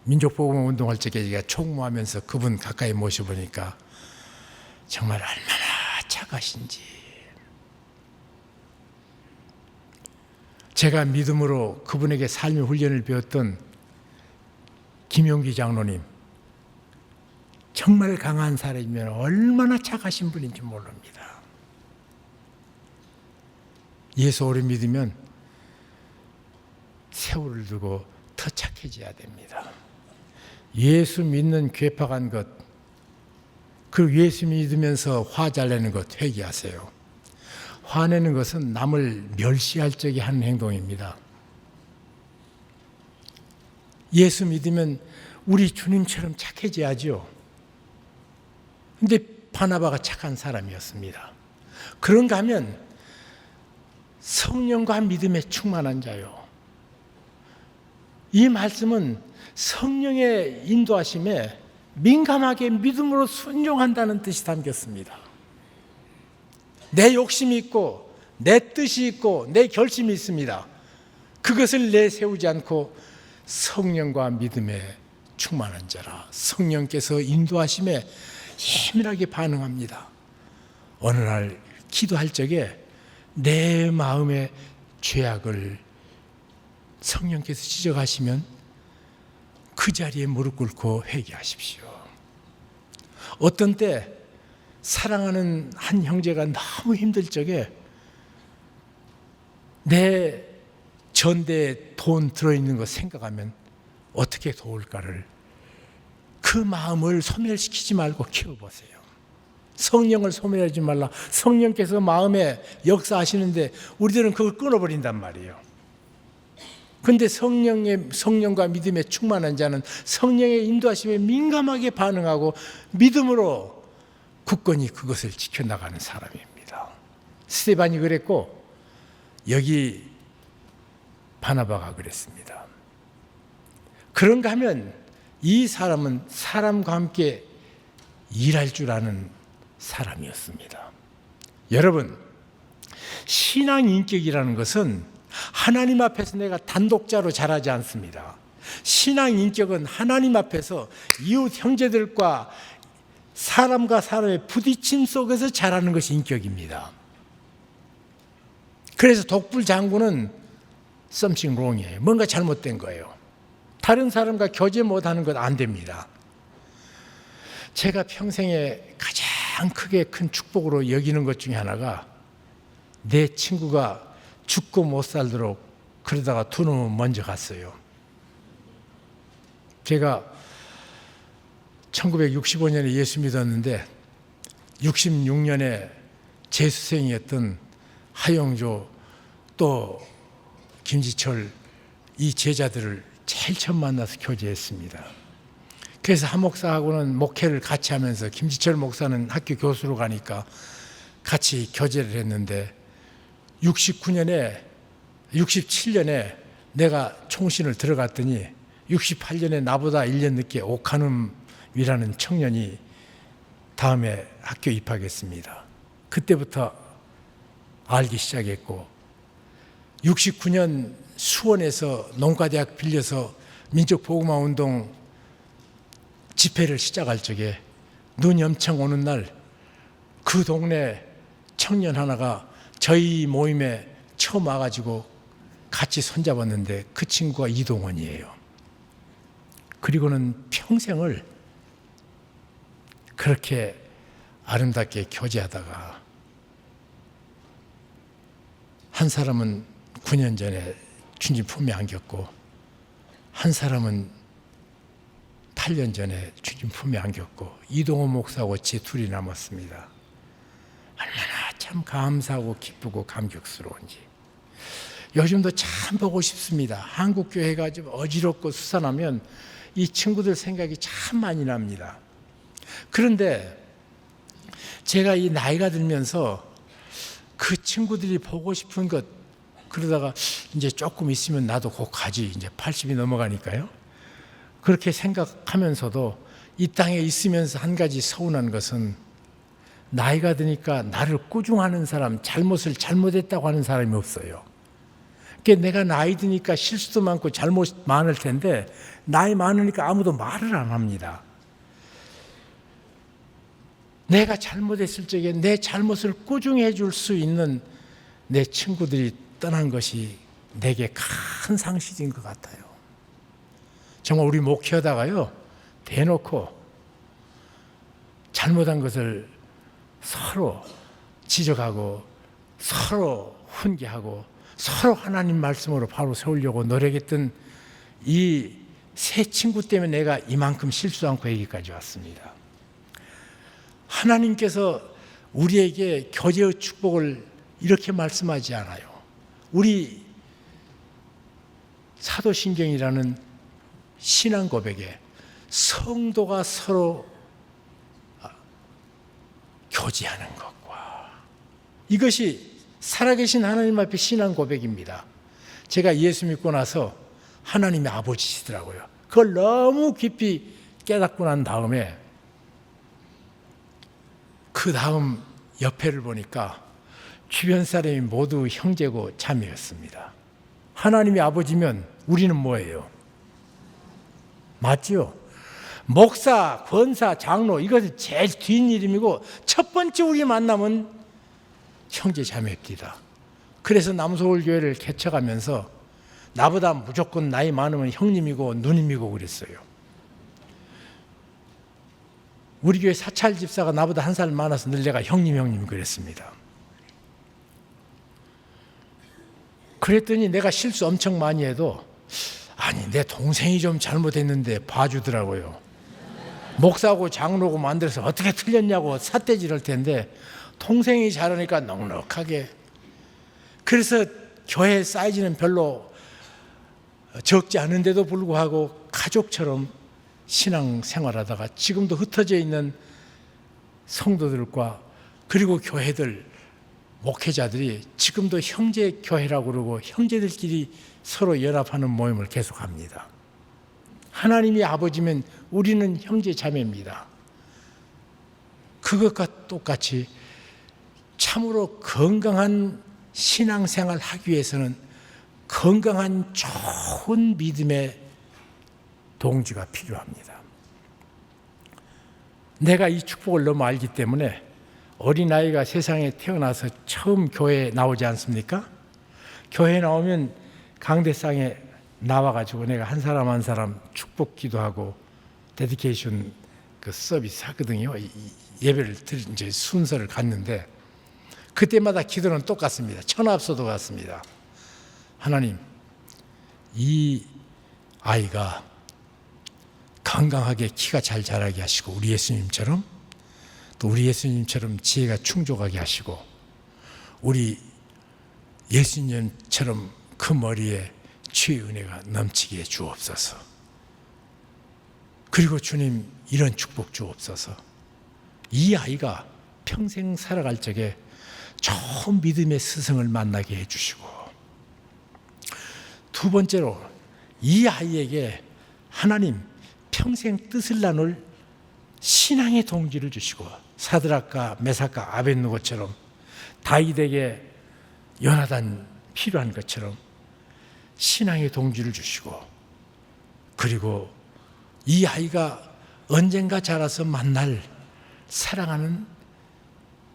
민족복음 운동할 적에 제가 총무하면서 그분 가까이 모셔보니까 정말 얼마나 착하신지. 제가 믿음으로 그분에게 삶의 훈련을 배웠던 김용기 장로님, 정말 강한 사람이면 얼마나 착하신 분인지 모릅니다. 예수 오래 믿으면 세월을 두고 더 착해져야 됩니다. 예수 믿는 괴팍한 것, 그 예수 믿으면서 화 잘 내는 것 회개하세요. 화내는 것은 남을 멸시할 적에 하는 행동입니다. 예수 믿으면 우리 주님처럼 착해져야죠. 근데 바나바가 착한 사람이었습니다. 그런가 하면 성령과 믿음에 충만한 자요. 이 말씀은 성령의 인도하심에 민감하게 믿음으로 순종한다는 뜻이 담겼습니다. 내 욕심이 있고 내 뜻이 있고 내 결심이 있습니다. 그것을 내세우지 않고 성령과 믿음에 충만한 자라. 성령께서 인도하심에 예민하게 반응합니다. 어느 날 기도할 적에 내 마음의 죄악을 성령께서 지적하시면 그 자리에 무릎 꿇고 회개하십시오. 어떤 때 사랑하는 한 형제가 너무 힘들 적에 내 전대에 돈 들어있는 거 생각하면 어떻게 도울까를, 그 마음을 소멸시키지 말고 키워보세요. 성령을 소멸하지 말라. 성령께서 마음에 역사하시는데 우리들은 그걸 끊어버린단 말이에요. 근데 성령과 믿음에 충만한 자는 성령의 인도하심에 민감하게 반응하고 믿음으로 굳건히 그것을 지켜나가는 사람입니다. 스데반이 그랬고 여기 바나바가 그랬습니다. 그런가 하면 이 사람은 사람과 함께 일할 줄 아는 사람이었습니다. 여러분, 신앙 인격이라는 것은 하나님 앞에서 내가 단독자로 자라지 않습니다. 신앙 인격은 하나님 앞에서 이웃 형제들과 사람과 사람의 부딪힘 속에서 자라는 것이 인격입니다. 그래서 독불 장군은 something wrong이에요. 뭔가 잘못된 거예요. 다른 사람과 교제 못하는 것 안 됩니다. 제가 평생에 가장 크게 큰 축복으로 여기는 것 중에 하나가 내 친구가 죽고 못 살도록 그러다가 두 놈은 먼저 갔어요. 제가 1965년에 예수 믿었는데 66년에 재수생이었던 하영조 또 김지철 이 제자들을 제일 처음 만나서 교제했습니다. 그래서 한 목사하고는 목회를 같이 하면서 김지철 목사는 학교 교수로 가니까 같이 교제를 했는데 67년에 내가 총신을 들어갔더니 68년에 나보다 1년 늦게 오카눔이라는 청년이 다음에 학교 입학했습니다. 그때부터 알기 시작했고 69년 수원에서 농가대학 빌려서 민족복음화운동 집회를 시작할 적에 눈이 엄청 오는 날 그 동네 청년 하나가 저희 모임에 처음 와가지고 같이 손잡았는데 그 친구가 이동원이에요. 그리고는 평생을 그렇게 아름답게 교제하다가 한 사람은 9년 전에 주님 품에 안겼고 한 사람은 8년 전에 주님 품에 안겼고 이동원 목사하고 제 둘이 남았습니다. 얼마나 참 감사하고 기쁘고 감격스러운지. 요즘도 참 보고 싶습니다. 한국교회가 좀 어지럽고 수산하면 이 친구들 생각이 참 많이 납니다. 그런데 제가 이 나이가 들면서 그 친구들이 보고 싶은 것, 그러다가 이제 조금 있으면 나도 곧 가지, 이제 80이 넘어가니까요. 그렇게 생각하면서도 이 땅에 있으면서 한 가지 서운한 것은 나이가 드니까 나를 꾸중하는 사람, 잘못을 잘못했다고 하는 사람이 없어요. 그러니까 내가 나이 드니까 실수도 많고 잘못 많을 텐데 나이 많으니까 아무도 말을 안 합니다. 내가 잘못했을 적에 내 잘못을 꾸중해 줄 수 있는 내 친구들이 떠난 것이 내게 큰 상실인 것 같아요. 정말 우리 목회하다가요, 대놓고 잘못한 것을 서로 지적하고 서로 훈계하고 서로 하나님 말씀으로 바로 세우려고 노력했던 이 세 친구 때문에 내가 이만큼 실수 않고 여기까지 왔습니다. 하나님께서 우리에게 교제의 축복을 이렇게 말씀하지 않아요. 우리 사도신경이라는 신앙 고백에 성도가 서로 교제하는 것과, 이것이 살아계신 하나님 앞에 신앙 고백입니다. 제가 예수 믿고 나서 하나님의 아버지시더라고요. 그걸 너무 깊이 깨닫고 난 다음에 그 다음 옆에를 보니까 주변 사람이 모두 형제고 자매였습니다. 하나님이 아버지면 우리는 뭐예요? 맞지요? 목사, 권사, 장로, 이것은 제일 뒷이름이고 첫 번째 우리 만남은 형제 자매입니다. 그래서 남서울교회를 개척하면서 나보다 무조건 나이 많으면 형님이고 누님이고 그랬어요. 우리 교회 사찰 집사가 나보다 한 살 많아서 늘 내가 형님 그랬습니다. 그랬더니 내가 실수 엄청 많이 해도 아니 내 동생이 좀 잘못했는데 봐주더라고요. 목사고 장로고 만들어서 어떻게 틀렸냐고 삿대질 할 텐데 동생이 잘하니까 넉넉하게. 그래서 교회 사이즈는 별로 적지 않은데도 불구하고 가족처럼 신앙 생활하다가 지금도 흩어져 있는 성도들과 그리고 교회들, 목회자들이 지금도 형제 교회라고 그러고 형제들끼리 서로 연합하는 모임을 계속합니다. 하나님이 아버지면 우리는 형제 자매입니다. 그것과 똑같이 참으로 건강한 신앙생활 하기 위해서는 건강한 좋은 믿음의 동지가 필요합니다. 내가 이 축복을 너무 알기 때문에 어린아이가 세상에 태어나서 처음 교회에 나오지 않습니까? 교회에 나오면 강대상에 나와가지고 내가 한 사람 한 사람 축복 기도하고 데디케이션 그 서비스 하거든요. 예배를 이제 순서를 갖는데 그때마다 기도는 똑같습니다. 천합소도 같습니다. 하나님, 이 아이가 건강하게 키가 잘 자라게 하시고 우리 예수님처럼 또 우리 예수님처럼 지혜가 충족하게 하시고 우리 예수님처럼 그 머리에 주의 은혜가 넘치게 해 주옵소서. 그리고 주님 이런 축복 주옵소서. 이 아이가 평생 살아갈 적에 좋은 믿음의 스승을 만나게 해주시고 두 번째로 이 아이에게 하나님 평생 뜻을 나눌 신앙의 동지를 주시고 사드락과 메삭과 아벳느고처럼 다윗에게 요나단 필요한 것처럼 신앙의 동지를 주시고 그리고 이 아이가 언젠가 자라서 만날 사랑하는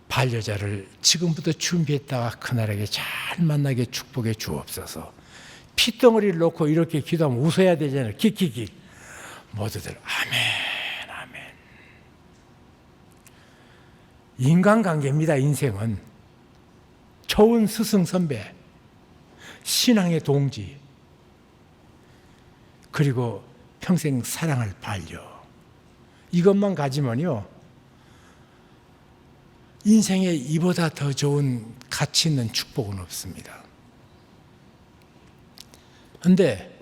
반려자를 지금부터 준비했다가 그날에게 잘 만나게 축복해 주옵소서. 핏덩어리를 놓고 이렇게 기도하면 웃어야 되잖아요. 킥킥킥. 모두들 아멘 아멘. 인간관계입니다. 인생은 좋은 스승 선배, 신앙의 동지, 그리고 평생 사랑할 반려, 이것만 가지면요 인생에 이보다 더 좋은 가치 있는 축복은 없습니다. 그런데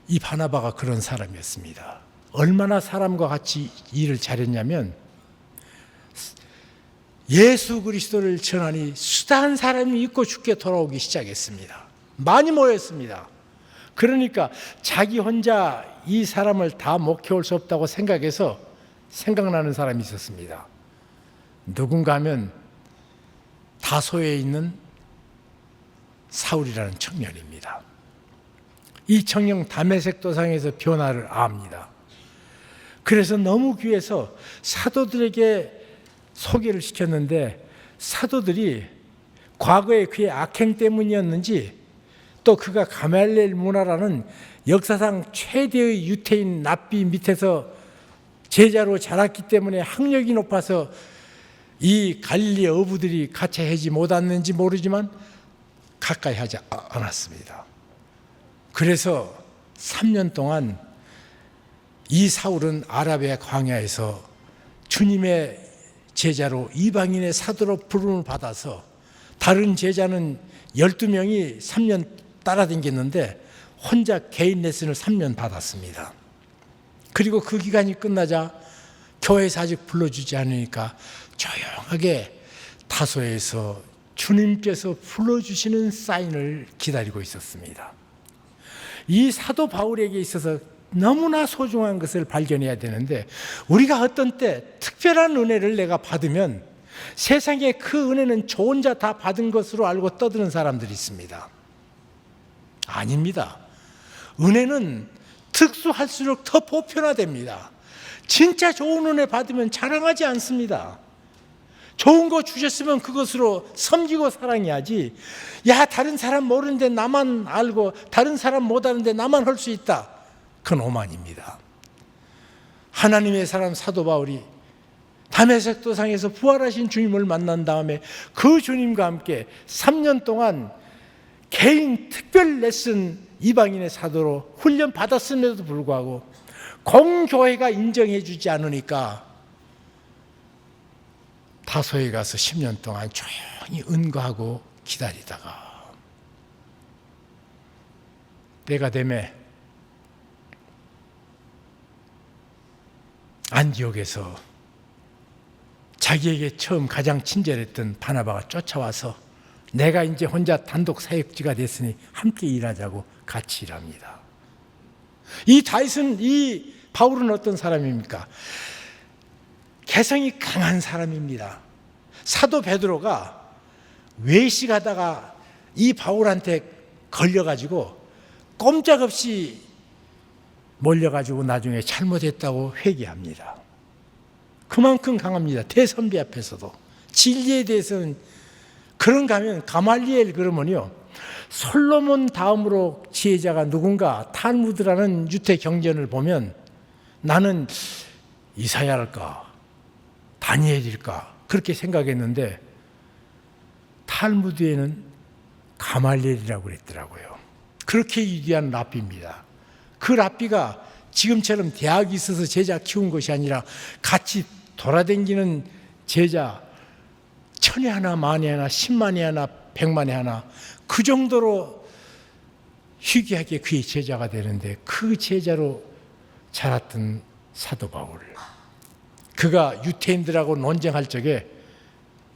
이 바나바가 그런 사람이었습니다. 얼마나 사람과 같이 일을 잘했냐면 예수 그리스도를 전하니 수다한 사람이 있고 죽게 돌아오기 시작했습니다. 많이 모였습니다. 그러니까 자기 혼자 이 사람을 다 목회할 수 없다고 생각해서 생각나는 사람이 있었습니다. 누군가 하면 다소에 있는 사울이라는 청년입니다. 이 청년 다메섹 도상에서 변화를 압니다. 그래서 너무 귀해서 사도들에게 소개를 시켰는데 사도들이 과거에 그의 악행 때문이었는지 또 그가 가말리엘 문화라는 역사상 최대의 유태인 랍비 밑에서 제자로 자랐기 때문에 학력이 높아서 이 갈릴리 어부들이 가차하지 못했는지 모르지만 가까이 하지 않았습니다. 그래서 3년 동안 이 사울은 아라비아 광야에서 주님의 제자로 이방인의 사도로 부름을 받아서 다른 제자는 12명이 3년 따라다녔는데 혼자 개인 레슨을 3년 받았습니다. 그리고 그 기간이 끝나자 교회에서 아직 불러주지 않으니까 조용하게 다소에서 주님께서 불러주시는 사인을 기다리고 있었습니다. 이 사도 바울에게 있어서 너무나 소중한 것을 발견해야 되는데 우리가 어떤 때 특별한 은혜를 내가 받으면 세상에 그 은혜는 저 혼자 다 받은 것으로 알고 떠드는 사람들이 있습니다. 아닙니다. 은혜는 특수할수록 더 보편화됩니다. 진짜 좋은 은혜 받으면 자랑하지 않습니다. 좋은 거 주셨으면 그것으로 섬기고 사랑해야지. 야, 다른 사람 모르는데 나만 알고 다른 사람 못 아는데 나만 할 수 있다. 그건 오만입니다. 하나님의 사람 사도 바울이 다메섹 도상에서 부활하신 주님을 만난 다음에 그 주님과 함께 3년 동안 개인 특별 레슨 이방인의 사도로 훈련 받았음에도 불구하고 공교회가 인정해 주지 않으니까 다소에 가서 10년 동안 조용히 은거하고 기다리다가 때가 되매 안디옥에서 자기에게 처음 가장 친절했던 바나바가 쫓아와서 내가 이제 혼자 단독 사역지가 됐으니 함께 일하자고 같이 일합니다. 이 바울은 어떤 사람입니까? 개성이 강한 사람입니다. 사도 베드로가 외식하다가 이 바울한테 걸려가지고 꼼짝없이 몰려가지고 나중에 잘못했다고 회개합니다. 그만큼 강합니다. 대선배 앞에서도. 진리에 대해서는 그런가 하면 가말리엘 그러면요, 솔로몬 다음으로 지혜자가 누군가 탈무드라는 유태 경전을 보면 나는 이사야일까 다니엘일까 그렇게 생각했는데 탈무드에는 가말리엘이라고 그랬더라고요. 그렇게 위대한 랍비입니다. 그 랍비가 지금처럼 대학이 있어서 제자 키운 것이 아니라 같이 돌아다니는 제자 1000에 하나, 만에 하나, 10만에 하나, 100만에 하나 그 정도로 희귀하게 그의 제자가 되는데 그 제자로 자랐던 사도 바울, 그가 유태인들하고 논쟁할 적에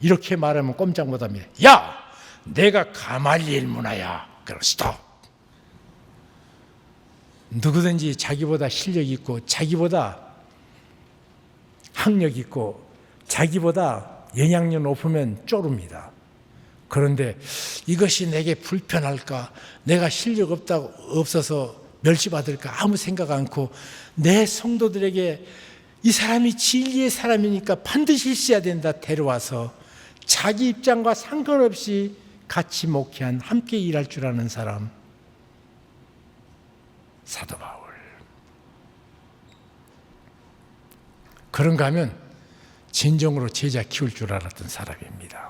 이렇게 말하면 꼼짝 못합니다. 야, 내가 가말리엘 문화야. 그럼 스톱. 누구든지 자기보다 실력 있고 자기보다 학력 있고 자기보다 영향력 높으면 쪼릅니다. 그런데 이것이 내게 불편할까, 내가 실력 없어서 멸시받을까 아무 생각 않고 내 성도들에게 이 사람이 진리의 사람이니까 반드시 있어야 된다 데려와서 자기 입장과 상관없이 같이 목회한, 함께 일할 줄 아는 사람, 사도 바울. 그런가 하면 진정으로 제자 키울 줄 알았던 사람입니다.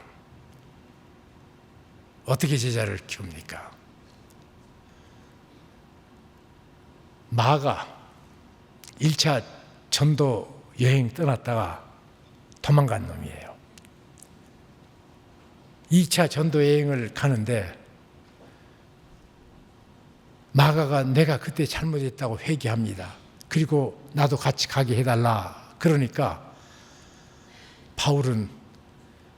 어떻게 제자를 키웁니까? 마가 1차 전도 여행 떠났다가 도망간 놈이에요. 2차 전도 여행을 가는데 마가가 내가 그때 잘못했다고 회개합니다. 그리고 나도 같이 가게 해달라. 그러니까 바울은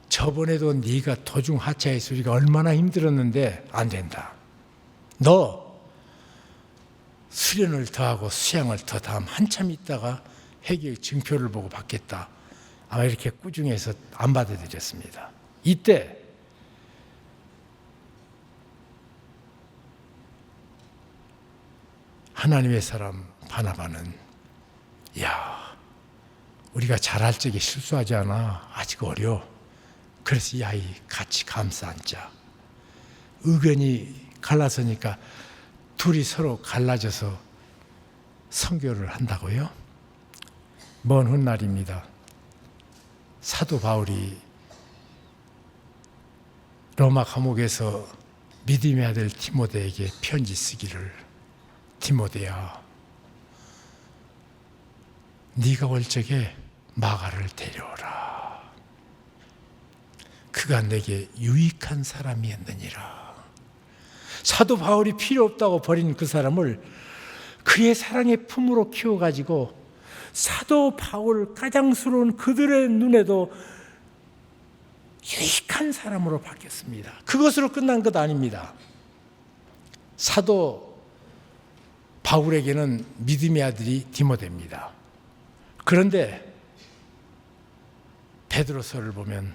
저번에도 네가 도중 하차해서 우리가 얼마나 힘들었는데 안 된다. 너 수련을 더하고 수양을 더 다음 한참 있다가 회개의 증표를 보고 받겠다. 아마 이렇게 꾸중해서 안 받아들였습니다. 이때 하나님의 사람 바나바는 야, 우리가 잘할 적에 실수하지 않아. 아직 어려. 그래서 야이 같이 감싸 앉자. 의견이 갈라서니까 둘이 서로 갈라져서 선교를 한다고요? 먼 훗날입니다. 사도 바울이 로마 감옥에서 믿음의 아들 디모데에게 편지 쓰기를 디모데야, 네가 올 적에 마가를 데려오라. 그가 내게 유익한 사람이었느니라. 사도 바울이 필요 없다고 버린 그 사람을 그의 사랑의 품으로 키워가지고 사도 바울 가장스러운 그들의 눈에도 유익한 사람으로 바뀌었습니다. 그것으로 끝난 것 아닙니다. 사도 바울에게는 믿음의 아들이 디모데입니다. 그런데 베드로서를 보면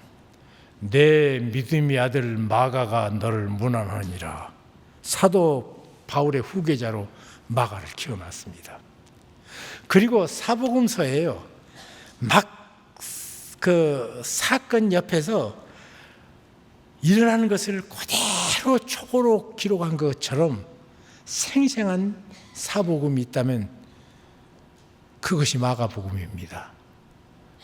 내 믿음의 아들 마가가 너를 문안하니라. 사도 바울의 후계자로 마가를 키워놨습니다. 그리고 사복음서에요. 막 그 사건 옆에서 일어나는 것을 그대로 초고로 기록한 것처럼 생생한 사복음이 있다면 그것이 마가복음입니다.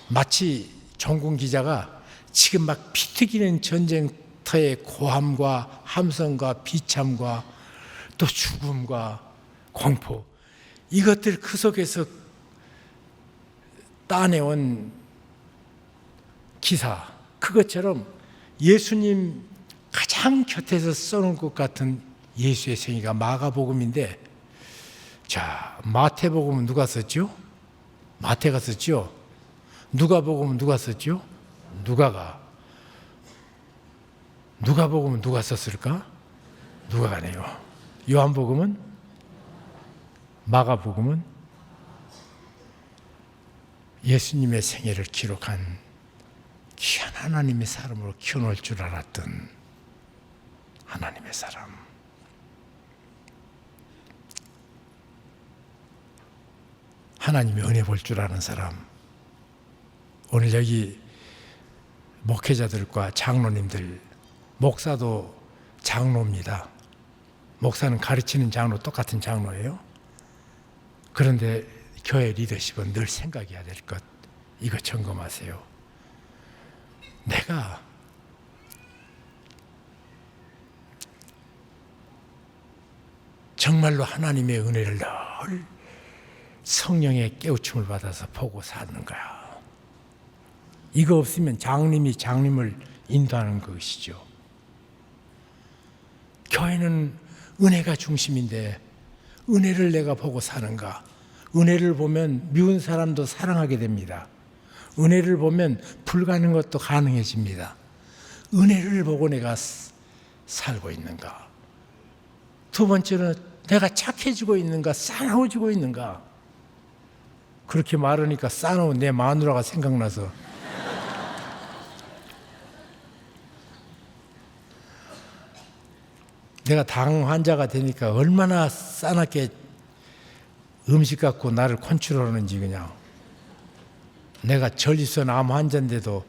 마치 종군 기자가 지금 막 피 튀기는 전쟁터의 고함과 함성과 비참과 또 죽음과 공포, 이것들 그 속에서 따내온 기사, 그것처럼 예수님 가장 곁에서 써놓은 것 같은 예수의 생애가 마가복음인데, 자, 마태복음은 누가 썼죠? 마태가 썼죠? 누가복음은 누가 썼죠? 누가가. 누가복음은 누가 썼을까? 누가가네요. 요한복음은? 마가복음은? 예수님의 생애를 기록한 귀한 하나님의 사람으로 키워놓을 줄 알았던 하나님의 사람. 하나님의 은혜 볼 줄 아는 사람. 오늘 여기 목회자들과 장로님들, 목사도 장로입니다. 목사는 가르치는 장로, 똑같은 장로예요. 그런데 교회 리더십은 늘 생각해야 될 것, 이거 점검하세요. 내가 정말로 하나님의 은혜를 늘 성령의 깨우침을 받아서 보고 사는가. 이거 없으면 장님이 장님을 인도하는 것이죠. 교회는 은혜가 중심인데 은혜를 내가 보고 사는가. 은혜를 보면 미운 사람도 사랑하게 됩니다. 은혜를 보면 불가능한 것도 가능해집니다. 은혜를 보고 내가 살고 있는가. 두 번째는 내가 착해지고 있는가, 싸나워지고 있는가. 그렇게 말하니까 싸나운 내 마누라가 생각나서 내가 당 환자가 되니까 얼마나 싸납게 음식 갖고 나를 컨트롤하는지. 그냥 내가 전립선 암 환자인데도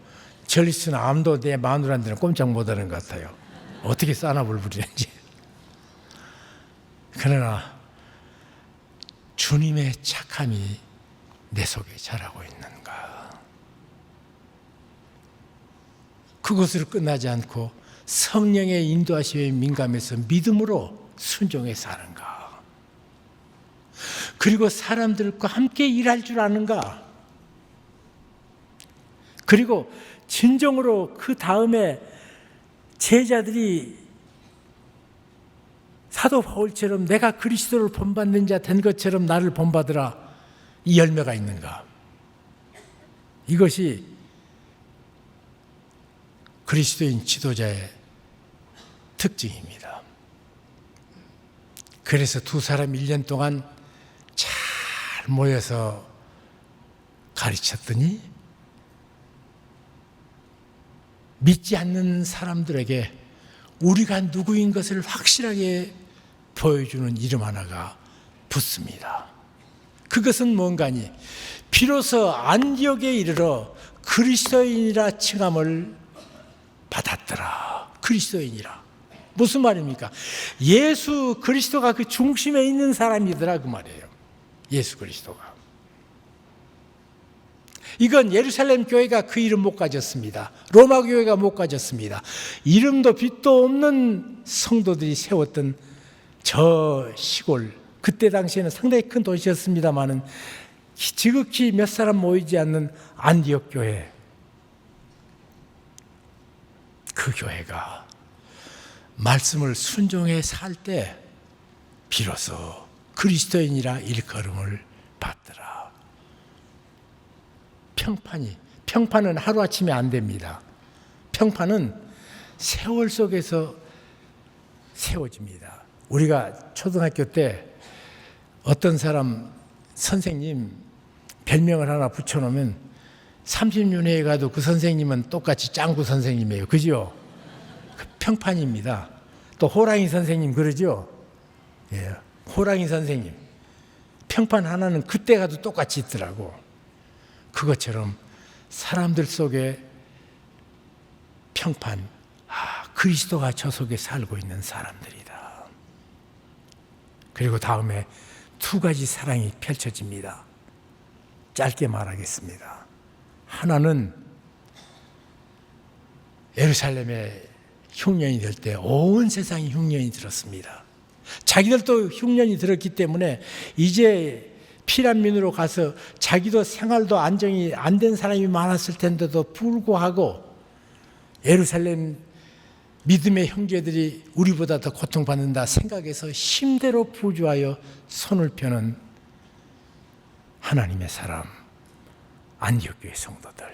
전립선 암도 내 마누라한테는 꼼짝 못하는 것 같아요. 어떻게 싸납을 부리는지. 그러나 주님의 착함이 내 속에 자라고 있는가. 그것으로 끝나지 않고 성령의 인도하심에 민감해서 믿음으로 순종해 사는가. 그리고 사람들과 함께 일할 줄 아는가. 그리고 진정으로 그 다음에 제자들이 사도 바울처럼 내가 그리스도를 본받는 자 된 것처럼 나를 본받으라. 이 열매가 있는가? 이것이 그리스도인 지도자의 특징입니다. 그래서 두 사람이 1년 동안 잘 모여서 가르쳤더니 믿지 않는 사람들에게 우리가 누구인 것을 확실하게 보여주는 이름 하나가 붙습니다. 그것은 뭔가니 비로소 안디옥에 이르러 그리스도인이라 칭함을 받았더라. 그리스도인이라. 무슨 말입니까? 예수 그리스도가 그 중심에 있는 사람이더라 그 말이에요. 예수 그리스도가. 이건 예루살렘 교회가 그 이름 못 가졌습니다. 로마 교회가 못 가졌습니다. 이름도 빛도 없는 성도들이 세웠던 저 시골, 그때 당시에는 상당히 큰 도시였습니다마는 지극히 몇 사람 모이지 않는 안디옥 교회, 그 교회가 말씀을 순종해 살 때 비로소 그리스도인이라 일컬음을 받더라. 평판은 하루아침에 안 됩니다. 평판은 세월 속에서 세워집니다. 우리가 초등학교 때 어떤 사람 선생님 별명을 하나 붙여놓으면 30년 후에 가도 그 선생님은 똑같이 짱구 선생님이에요. 그죠? 그 평판입니다. 또 호랑이 선생님 그러죠? 예, 호랑이 선생님. 평판 하나는 그때 가도 똑같이 있더라고. 그것처럼 사람들 속에 평판, 그리스도가 저 속에 살고 있는 사람들이다. 그리고 다음에 두 가지 사랑이 펼쳐집니다. 짧게 말하겠습니다. 하나는 예루살렘에 흉년이 될 때 온 세상이 흉년이 들었습니다. 자기들도 흉년이 들었기 때문에 이제 피난민으로 가서 자기도 생활도 안정이 안 된 사람이 많았을 텐데도 불구하고 예루살렘 믿음의 형제들이 우리보다 더 고통받는다 생각해서 힘대로 부주하여 손을 펴는 하나님의 사람, 안디옥 교회 성도들.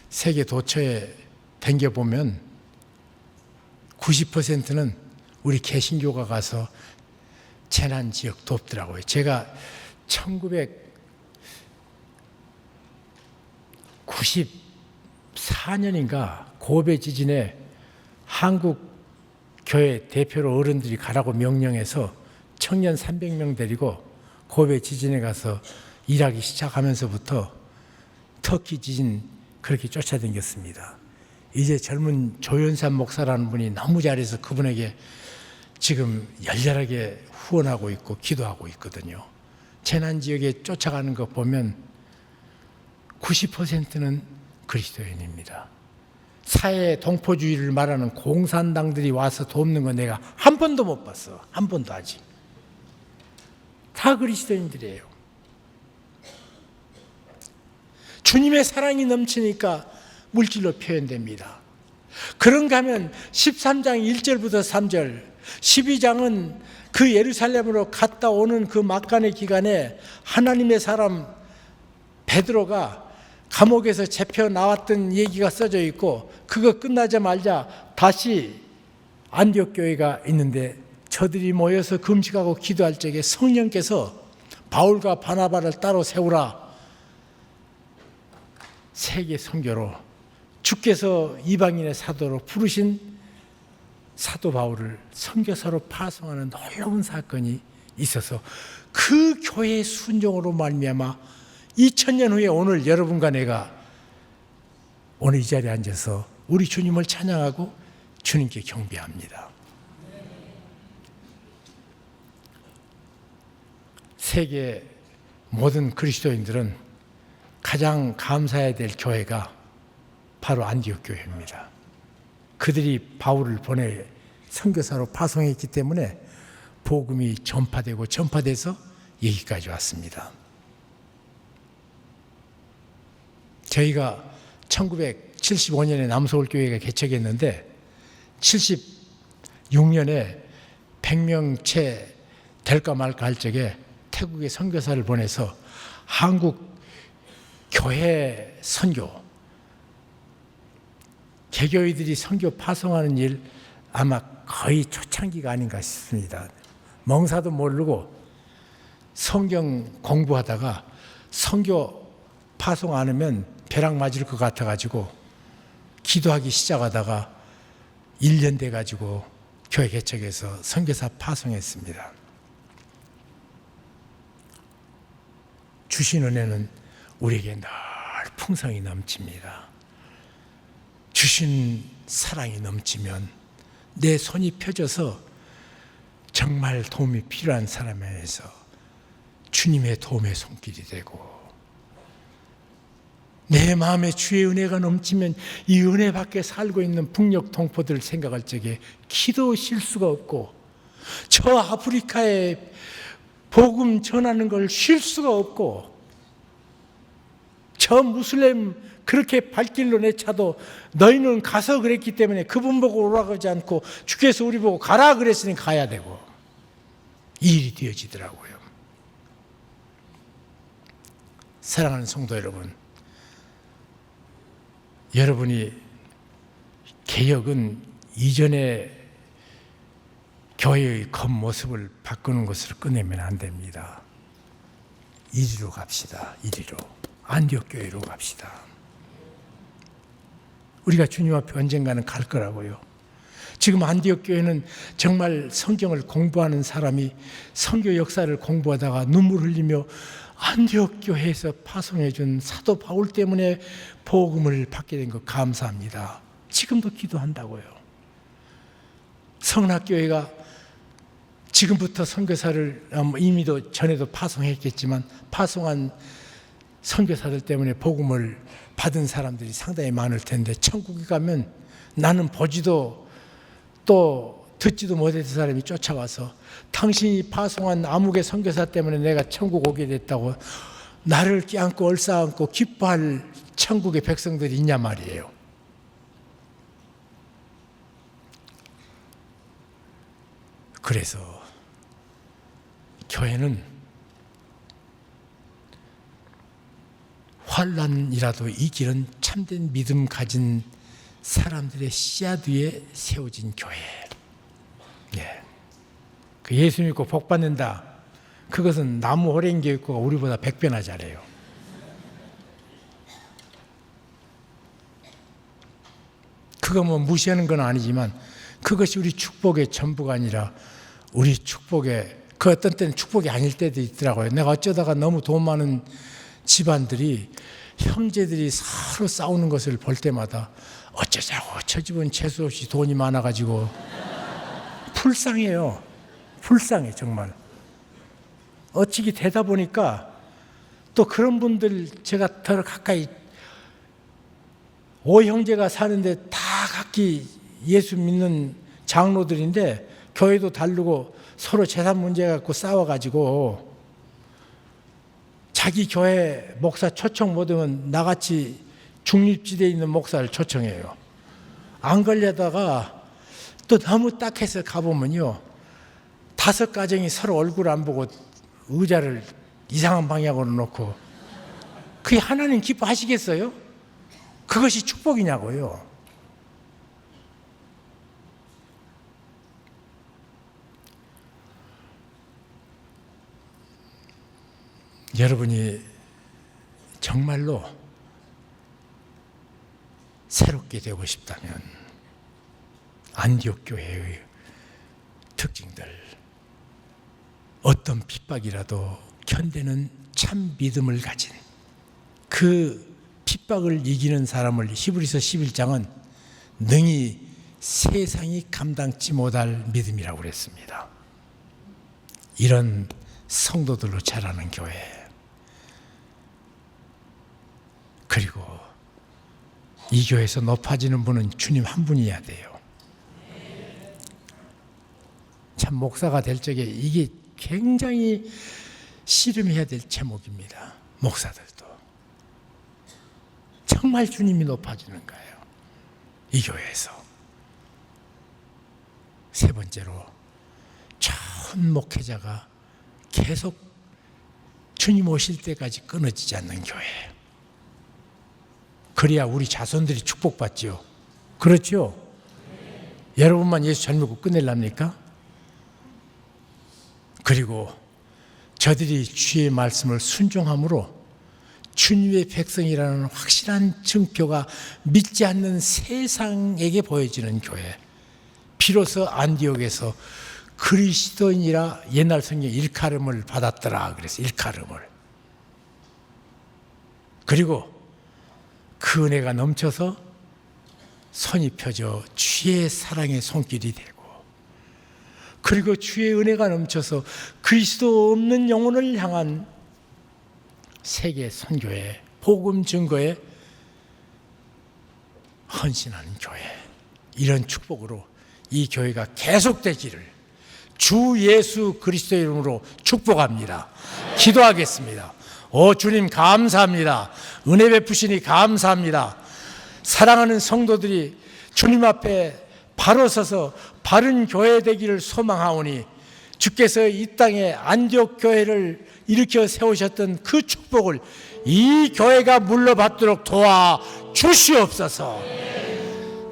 세계 도처에 댕겨보면 90%는 우리 개신교가 가서 재난 지역 돕더라고요. 제가 1994년인가 고베 지진에 한국 교회 대표로 어른들이 가라고 명령해서 청년 300명 데리고 고베 지진에 가서 일하기 시작하면서부터 터키 지진 그렇게 쫓아다녔습니다. 이제 젊은 조연산 목사라는 분이 너무 잘해서 그분에게 지금 열렬하게 후원하고 있고 기도하고 있거든요. 재난지역에 쫓아가는 거 보면 90%는 그리스도인입니다. 사회 동포주의를 말하는 공산당들이 와서 돕는 거 내가 한 번도 못 봤어. 한 번도 아직. 다 그리스도인들이에요. 주님의 사랑이 넘치니까 물질로 표현됩니다. 그런가 하면 13장 1절부터 3절, 12장은 그 예루살렘으로 갔다 오는 그 막간의 기간에 하나님의 사람 베드로가 감옥에서 잡혀 나왔던 얘기가 써져 있고, 그거 끝나자마자 다시 안디옥 교회가 있는데 저들이 모여서 금식하고 기도할 적에 성령께서 바울과 바나바를 따로 세우라. 세계 선교로 주께서 이방인의 사도로 부르신 사도 바울을 선교사로 파송하는 놀라운 사건이 있어서 그 교회의 순종으로 말미암아 2000년 후에 오늘 여러분과 내가 오늘 이 자리에 앉아서 우리 주님을 찬양하고 주님께 경배합니다. 세계 모든 그리스도인들은 가장 감사해야 될 교회가 바로 안디옥 교회입니다. 그들이 바울을 보내 선교사로 파송했기 때문에 복음이 전파돼서 여기까지 왔습니다. 저희가 1975년에 남서울교회가 개척했는데 76년에 100명 채 될까 말까 할 적에 태국에 선교사를 보내서 한국 교회 선교, 개교회들이 선교 파송하는 일 아마 거의 초창기가 아닌가 싶습니다. 멍사도 모르고 성경 공부하다가 선교 파송 안 하면 벼락 맞을 것 같아가지고 기도하기 시작하다가 1년 돼가지고 교회 개척해서 선교사 파송했습니다. 주신 은혜는 우리에게 늘 풍성히 넘칩니다. 주신 사랑이 넘치면 내 손이 펴져서 정말 도움이 필요한 사람에게서 주님의 도움의 손길이 되고, 내 마음에 주의 은혜가 넘치면 이 은혜 밖에 살고 있는 북녘 동포들을 생각할 적에 기도 쉴 수가 없고, 저 아프리카에 복음 전하는 걸 쉴 수가 없고, 저 무슬림 그렇게 발길로 내차도 너희는 가서 그랬기 때문에 그분 보고 오라고 하지 않고 주께서 우리 보고 가라 그랬으니 가야 되고, 이 일이 되어지더라고요. 사랑하는 성도 여러분, 여러분이 개혁은 이전의 교회의 겉모습을 바꾸는 것으로 끝내면 안 됩니다. 이리로 갑시다. 이리로. 안디옥 교회로 갑시다. 우리가 주님 앞에 언젠가는 갈 거라고요. 지금 안디옥 교회는 정말 성경을 공부하는 사람이 선교 역사를 공부하다가 눈물 흘리며 안디옥 교회에서 파송해 준 사도 바울 때문에 복음을 받게 된 것 감사합니다. 지금도 기도한다고요. 성락교회가 지금부터 선교사를 이미도 전에도 파송했겠지만 파송한 선교사들 때문에 복음을 받은 사람들이 상당히 많을 텐데, 천국에 가면 나는 보지도 또 듣지도 못했던 사람이 쫓아와서 당신이 파송한 아무개 선교사 때문에 내가 천국 오게 됐다고 나를 껴안고 얼싸안고 기뻐할 천국의 백성들이 있냐 말이에요. 그래서 교회는 환난이라도 이기는 참된 믿음 가진 사람들의 씨앗 위에 세워진 교회. 예. 그 예수 믿고 복 받는다. 그것은 나무 호랭이 교회가 우리보다 100배나 잘해요. 그거 뭐 무시하는 건 아니지만 그것이 우리 축복의 전부가 아니라 우리 축복의, 그 어떤 때는 축복이 아닐 때도 있더라고요. 내가 어쩌다가 너무 돈 많은 집안들이 형제들이 서로 싸우는 것을 볼 때마다 어쩌자고 저 집은 재수 없이 돈이 많아가지고 불쌍해요. 불쌍해 정말. 어찌기 되다 보니까 또 그런 분들 제가 더 가까이, 5형제가 사는데 다 각기 예수 믿는 장로들인데 교회도 다르고 서로 재산 문제 갖고 싸워가지고 자기 교회 목사 초청 못하면 나같이 중립지대에 있는 목사를 초청해요. 안 걸려다가 또 너무 딱해서 가보면요, 5가정이 서로 얼굴 안 보고 의자를 이상한 방향으로 놓고, 그게 하나님 기뻐하시겠어요? 그것이 축복이냐고요. 여러분이 정말로 새롭게 되고 싶다면 안디옥 교회의 특징들, 어떤 핍박이라도 견디는 참 믿음을 가진, 그 핍박을 이기는 사람을 히브리서 11장은 능히 세상이 감당치 못할 믿음이라고 그랬습니다. 이런 성도들로 자라는 교회, 그리고 이 교회에서 높아지는 분은 주님 한 분이어야 돼요. 참 목사가 될 적에 이게 굉장히 씨름해야 될 제목입니다. 목사들도 정말 주님이 높아지는 거예요, 이 교회에서. 세 번째로, 좋은 목회자가 계속 주님 오실 때까지 끊어지지 않는 교회. 그래야 우리 자손들이 축복받지요. 그렇죠? 여러분만 예수 잘 믿고 끝낼랍니까? 그리고 저들이 주의 말씀을 순종함으로 주님의 백성이라는 확실한 증표가 믿지 않는 세상에게 보여지는 교회. 비로소 안디옥에서 그리스도인이라 옛날 성경 일컬음을 받았더라. 그래서 일컬음을. 그리고 그 은혜가 넘쳐서 선이 펴져 주의 사랑의 손길이 되고, 그리고 주의 은혜가 넘쳐서 그리스도 없는 영혼을 향한 세계 선교에, 복음 증거에 헌신하는 교회. 이런 축복으로 이 교회가 계속되기를 주 예수 그리스도의 이름으로 축복합니다. 기도하겠습니다. 오 주님 감사합니다. 은혜 베푸시니 감사합니다. 사랑하는 성도들이 주님 앞에 바로 서서 바른 교회 되기를 소망하오니 주께서 이 땅에 안디옥 교회를 일으켜 세우셨던 그 축복을 이 교회가 물러받도록 도와 주시옵소서.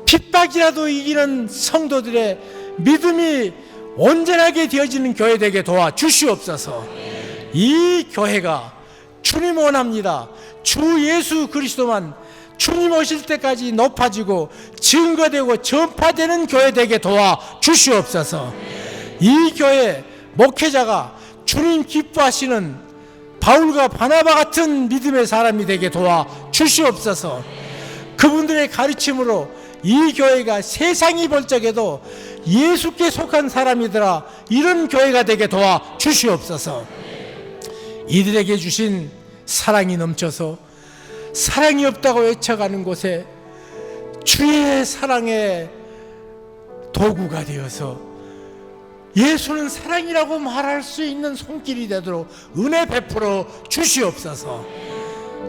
핍박이라도 이기는 성도들의 믿음이 온전하게 되어지는 교회 되게 도와 주시옵소서. 이 교회가 주님 원합니다. 주 예수 그리스도만 주님 오실 때까지 높아지고 증거되고 전파되는 교회 되게 도와 주시옵소서. 이 교회 목회자가 주님 기뻐하시는 바울과 바나바 같은 믿음의 사람이 되게 도와 주시옵소서. 그분들의 가르침으로 이 교회가 세상이 볼 적에도 예수께 속한 사람이더라, 이런 교회가 되게 도와 주시옵소서. 이들에게 주신 사랑이 넘쳐서 사랑이 없다고 외쳐가는 곳에 주의 사랑의 도구가 되어서 예수는 사랑이라고 말할 수 있는 손길이 되도록 은혜 베풀어 주시옵소서.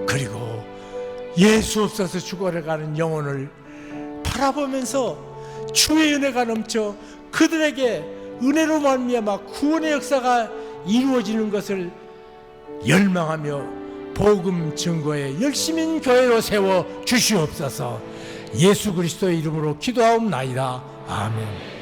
그리고 예수 없어서 죽어가는 영혼을 바라보면서 주의 은혜가 넘쳐 그들에게 은혜로 말미암아 구원의 역사가 이루어지는 것을 열망하며 복음 증거에 열심인 교회로 세워 주시옵소서. 예수 그리스도의 이름으로 기도하옵나이다. 아멘.